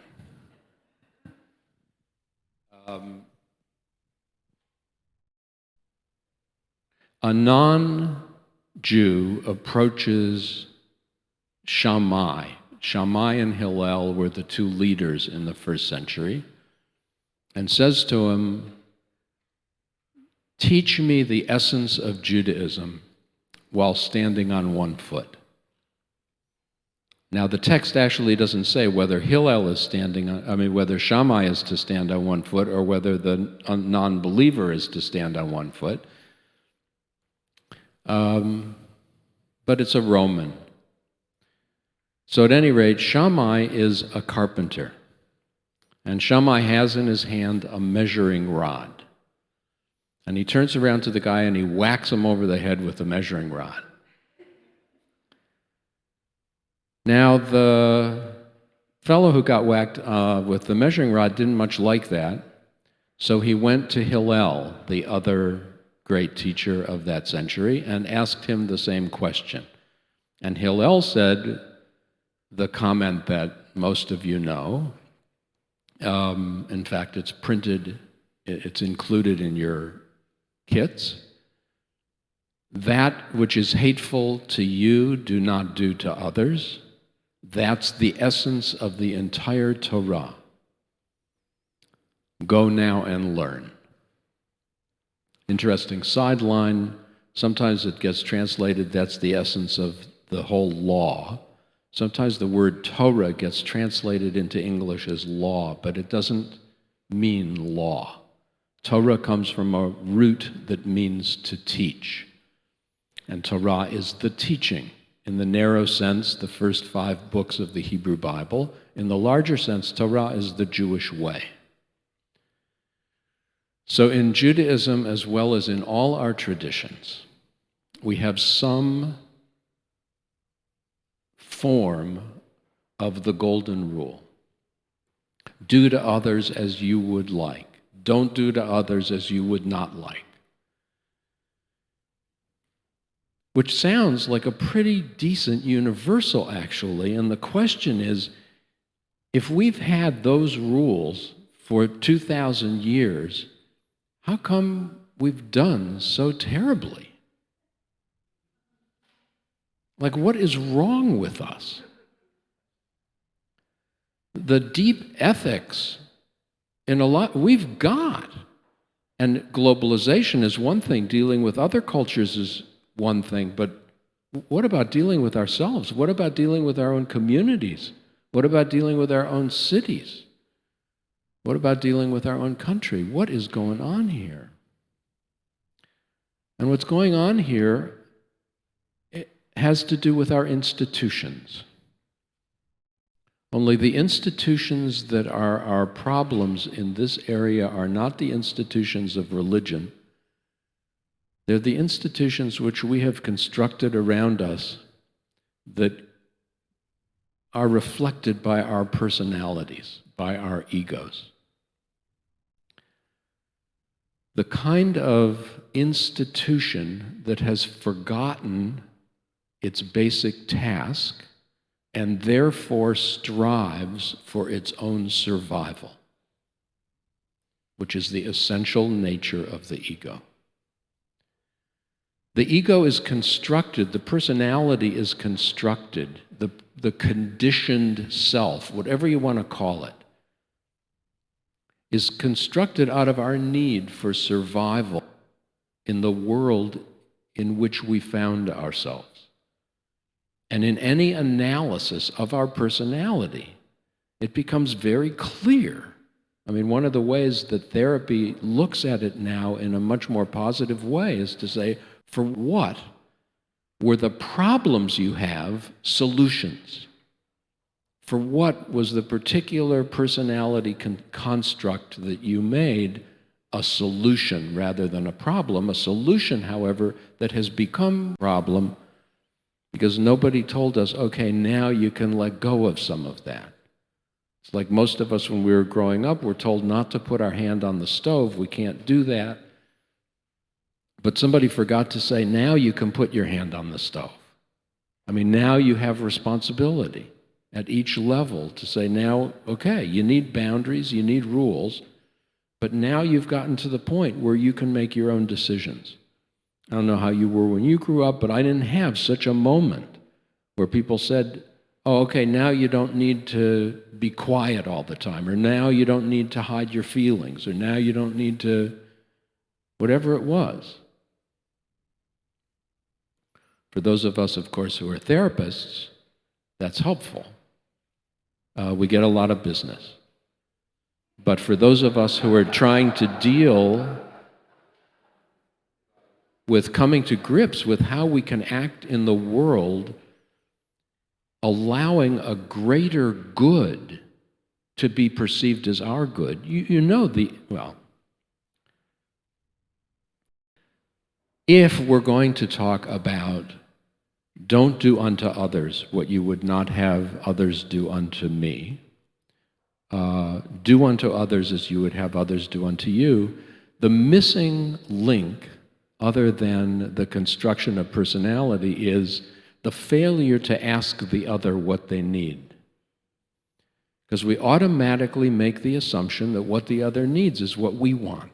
A non-Jew approaches Shammai. Shammai and Hillel were the two leaders in the first century, and says to him, "Teach me the essence of Judaism while standing on one foot." Now, the text actually doesn't say whether Hillel is whether Shammai is to stand on one foot or whether the non-believer is to stand on one foot. But it's a Roman. So at any rate, Shammai is a carpenter. And Shammai has in his hand a measuring rod. And he turns around to the guy and he whacks him over the head with the measuring rod. Now, the fellow who got whacked with the measuring rod didn't much like that, so he went to Hillel, the other great teacher of that century, and asked him the same question. And Hillel said the comment that most of you know. In fact, it's printed, it's included in your kits. That which is hateful to you, do not do to others. That's the essence of the entire Torah. Go now and learn. Interesting sideline. Sometimes it gets translated, that's the essence of the whole law. Sometimes the word Torah gets translated into English as law, but it doesn't mean law. Torah comes from a root that means to teach. And Torah is the teaching. In the narrow sense, the first 5 books of the Hebrew Bible. In the larger sense, Torah is the Jewish way. So in Judaism, as well as in all our traditions, we have some form of the golden rule. Do to others as you would like. Don't do to others as you would not like. Which sounds like a pretty decent universal, actually. And the question is, if we've had those rules for 2,000 years, how come we've done so terribly? Like, what is wrong with us? The deep ethics in a lot we've got. And globalization is one thing, dealing with other cultures is one thing, but what about dealing with ourselves? What about dealing with our own communities? What about dealing with our own cities? What about dealing with our own country? What is going on here? And what's going on here, it has to do with our institutions. Only the institutions that are our problems in this area are not the institutions of religion. They're the institutions which we have constructed around us that are reflected by our personalities, by our egos. The kind of institution that has forgotten its basic task and therefore strives for its own survival, which is the essential nature of the ego. The ego is constructed, the personality is constructed, the conditioned self, whatever you want to call it, is constructed out of our need for survival in the world in which we found ourselves. And in any analysis of our personality, it becomes very clear. I mean, one of the ways that therapy looks at it now in a much more positive way is to say, for what were the problems you have solutions? For what was the particular personality construct that you made a solution rather than a problem? A solution, however, that has become a problem because nobody told us, okay, now you can let go of some of that. It's like most of us when we were growing up, we're told not to put our hand on the stove. We can't do that. But somebody forgot to say, now you can put your hand on the stove. I mean, now you have responsibility at each level to say, now, okay, you need boundaries, you need rules, but now you've gotten to the point where you can make your own decisions. I don't know how you were when you grew up, but I didn't have such a moment where people said, oh, okay, now you don't need to be quiet all the time, or now you don't need to hide your feelings, or now you don't need to, whatever it was. For those of us, of course, who are therapists, that's helpful. We get a lot of business. But for those of us who are trying to deal with coming to grips with how we can act in the world, allowing a greater good to be perceived as our good, if we're going to talk about don't do unto others what you would not have others do unto me, do unto others as you would have others do unto you, the missing link, other than the construction of personality, is the failure to ask the other what they need. Because we automatically make the assumption that what the other needs is what we want.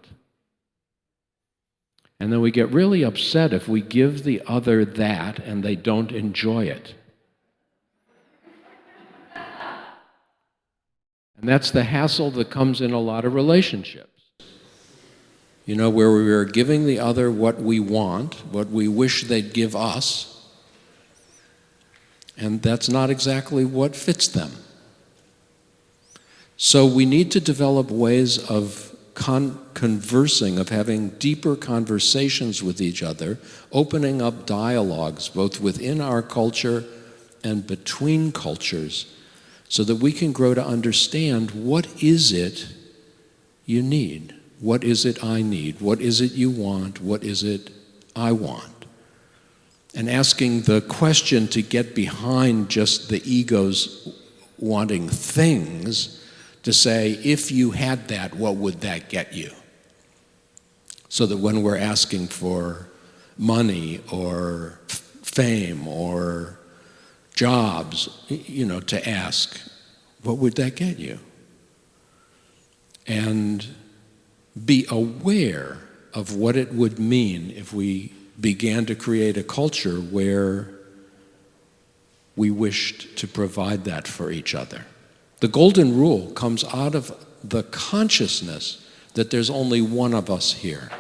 And then we get really upset if we give the other that and they don't enjoy it. And that's the hassle that comes in a lot of relationships. You know, where we are giving the other what we want, what we wish they'd give us, and that's not exactly what fits them. So we need to develop ways of conversing, of having deeper conversations with each other, opening up dialogues both within our culture and between cultures, so that we can grow to understand what is it you need, what is it I need, what is it you want, what is it I want. And asking the question to get behind just the ego's wanting things, to say, if you had that, what would that get you? So that when we're asking for money or fame or jobs, to ask, what would that get you? And be aware of what it would mean if we began to create a culture where we wished to provide that for each other. The golden rule comes out of the consciousness that there's only one of us here.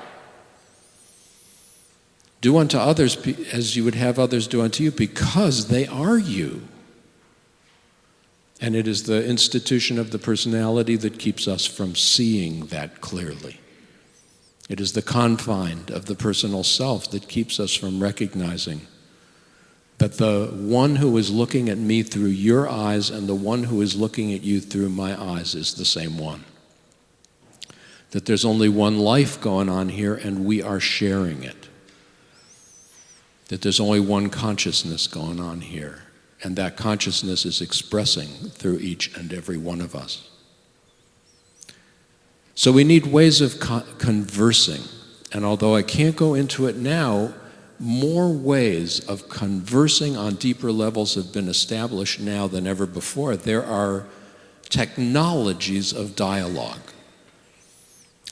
Do unto others as you would have others do unto you, because they are you. And it is the institution of the personality that keeps us from seeing that clearly. It is the confine of the personal self that keeps us from recognizing that the one who is looking at me through your eyes and the one who is looking at you through my eyes is the same one. That there's only one life going on here and we are sharing it. That there's only one consciousness going on here, and that consciousness is expressing through each and every one of us. So we need ways of conversing, and although I can't go into it now, more ways of conversing on deeper levels have been established now than ever before. There are technologies of dialogue.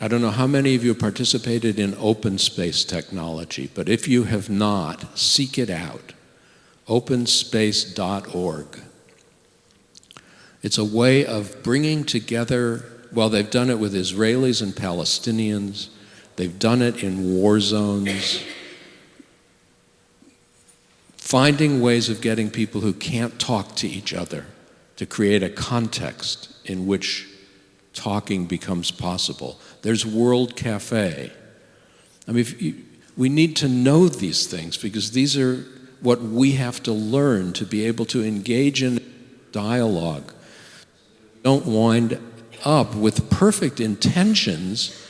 I don't know how many of you participated in open space technology, but if you have not, seek it out. openspace.org. It's a way of bringing together, well, they've done it with Israelis and Palestinians, they've done it in war zones, finding ways of getting people who can't talk to each other to create a context in which talking becomes possible. There's World Cafe. I mean, we need to know these things because these are what we have to learn to be able to engage in dialogue. Don't wind up with perfect intentions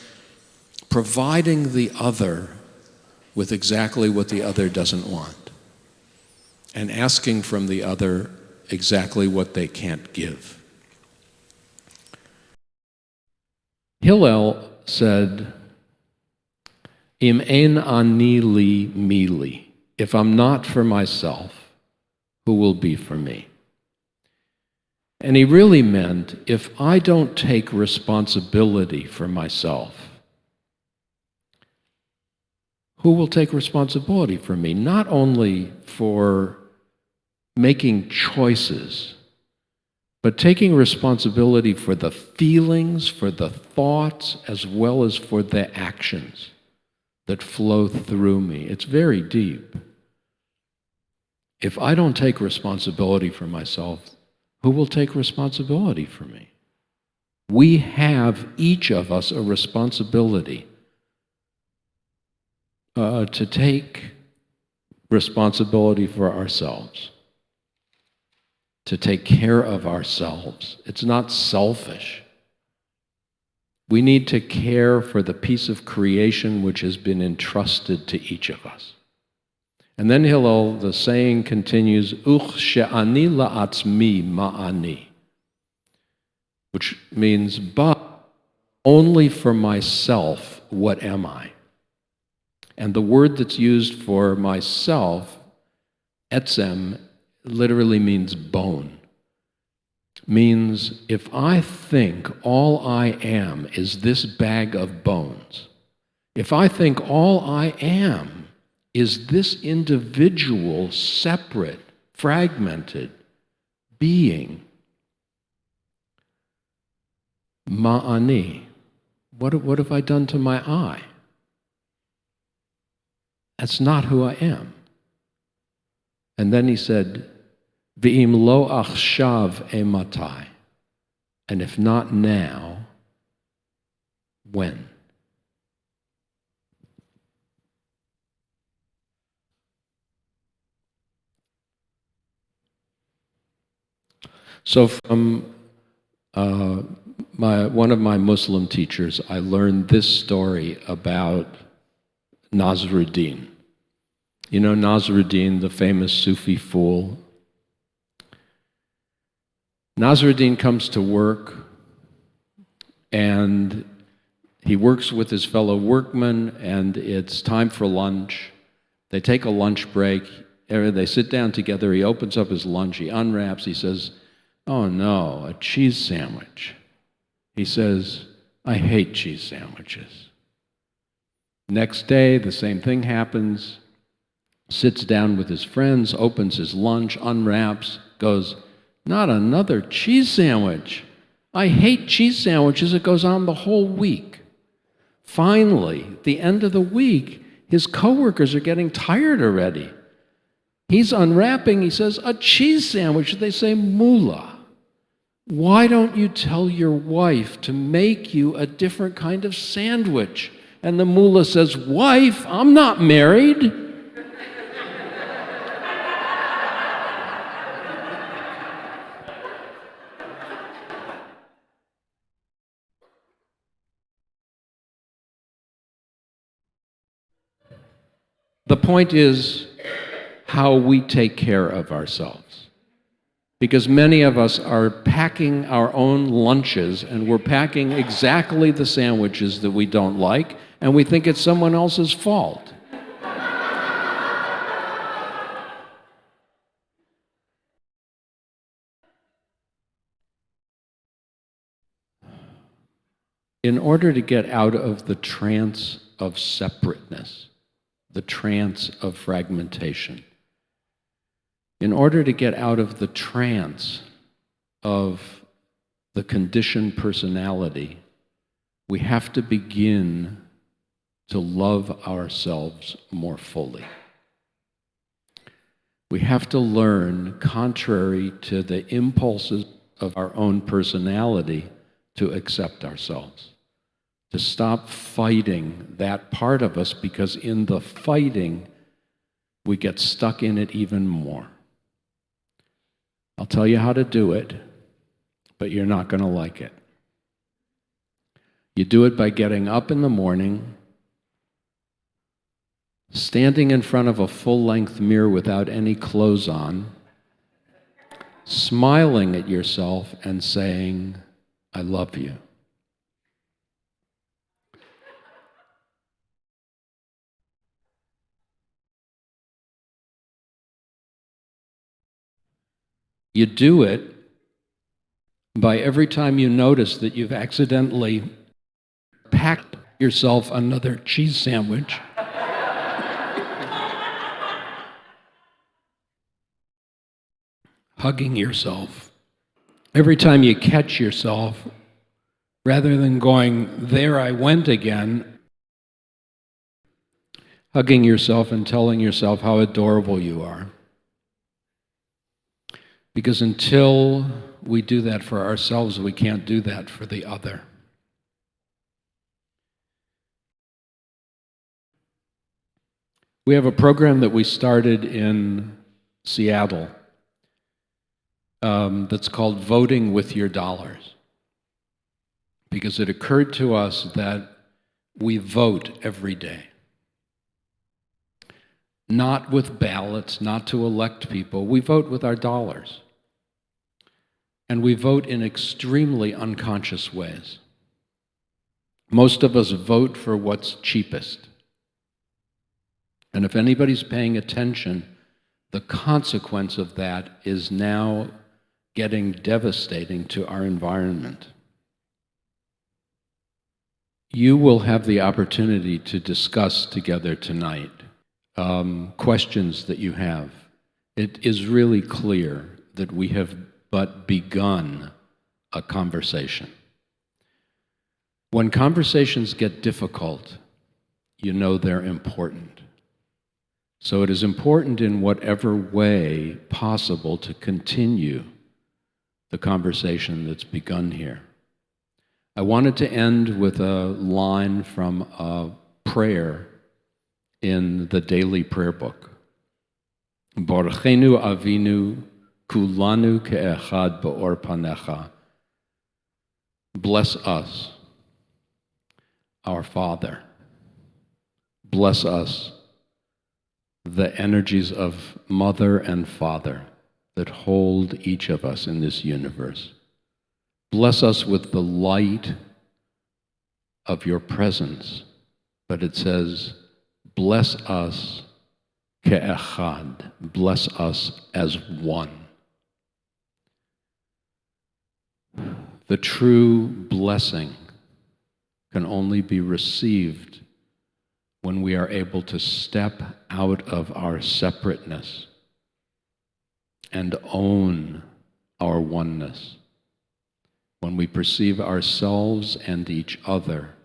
providing the other with exactly what the other doesn't want and asking from the other exactly what they can't give. Hillel said, Im ein ani li mi li. If I'm not for myself, who will be for me? And he really meant, if I don't take responsibility for myself, who will take responsibility for me? Not only for making choices, but taking responsibility for the feelings, for the thoughts, as well as for the actions that flow through me. It's very deep. If I don't take responsibility for myself, who will take responsibility for me? We have, each of us, a responsibility to take responsibility for ourselves, to take care of ourselves. It's not selfish. We need to care for the piece of creation which has been entrusted to each of us. And then Hillel, the saying continues, Uch she'ani la'atzmi ma'ani, which means, but only for myself, what am I? And the word that's used for myself, etzem, literally means bone. Means if I think all I am is this bag of bones, if I think all I am is this individual, separate, fragmented being, ma'ani, what have I done to my I? That's not who I am. And then he said, V'im lo achshav ematai. And if not now, when? So from one of my Muslim teachers, I learned this story about Nasruddin. You know Nasruddin, the famous Sufi fool? Nasruddin comes to work, and he works with his fellow workmen, and it's time for lunch. They take a lunch break. They sit down together. He opens up his lunch. He unwraps. He says, "Oh no, a cheese sandwich." He says, "I hate cheese sandwiches." Next day, the same thing happens. Sits down with his friends, opens his lunch, unwraps, goes, "Not another cheese sandwich. I hate cheese sandwiches." It goes on the whole week. Finally, the end of the week, his coworkers are getting tired already. He's unwrapping, he says, "A cheese sandwich." They say, "Mullah, why don't you tell your wife to make you a different kind of sandwich?" And the mullah says, "Wife, I'm not married." The point is how we take care of ourselves. Because many of us are packing our own lunches, and we're packing exactly the sandwiches that we don't like, and we think it's someone else's fault. In order to get out of the trance of separateness, the trance of fragmentation, in order to get out of the trance of the conditioned personality, we have to begin to love ourselves more fully. We have to learn, contrary to the impulses of our own personality, to accept ourselves, to stop fighting that part of us, because in the fighting, we get stuck in it even more. I'll tell you how to do it, but you're not going to like it. You do it by getting up in the morning, standing in front of a full-length mirror without any clothes on, smiling at yourself and saying, "I love you." You do it by every time you notice that you've accidentally packed yourself another cheese sandwich, hugging yourself. Every time you catch yourself, rather than going, "There I went again," hugging yourself and telling yourself how adorable you are. Because until we do that for ourselves, we can't do that for the other. We have a program that we started in Seattle that's called Voting with Your Dollars. Because it occurred to us that we vote every day. Not with ballots, not to elect people. We vote with our dollars. And we vote in extremely unconscious ways. Most of us vote for what's cheapest. And if anybody's paying attention, the consequence of that is now getting devastating to our environment. You will have the opportunity to discuss together tonight questions that you have. It is really clear that we have but begun a conversation. When conversations get difficult, you know they're important. So it is important in whatever way possible to continue the conversation that's begun here. I wanted to end with a line from a prayer in the daily prayer book. Baruchenu Avinu kulanu ke'echad ba'or panecha. Bless us, our Father. Bless us, the energies of Mother and Father that hold each of us in this universe. Bless us with the light of your presence. But it says, bless us ke'echad. Bless us as one. The true blessing can only be received when we are able to step out of our separateness and own our oneness. When we perceive ourselves and each other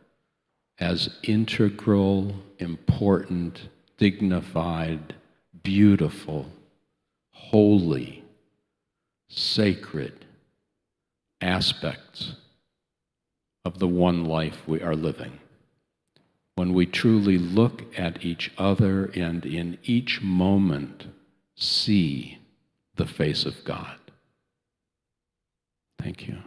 as integral, important, dignified, beautiful, holy, sacred aspects of the one life we are living. When we truly look at each other and in each moment see the face of God. Thank you.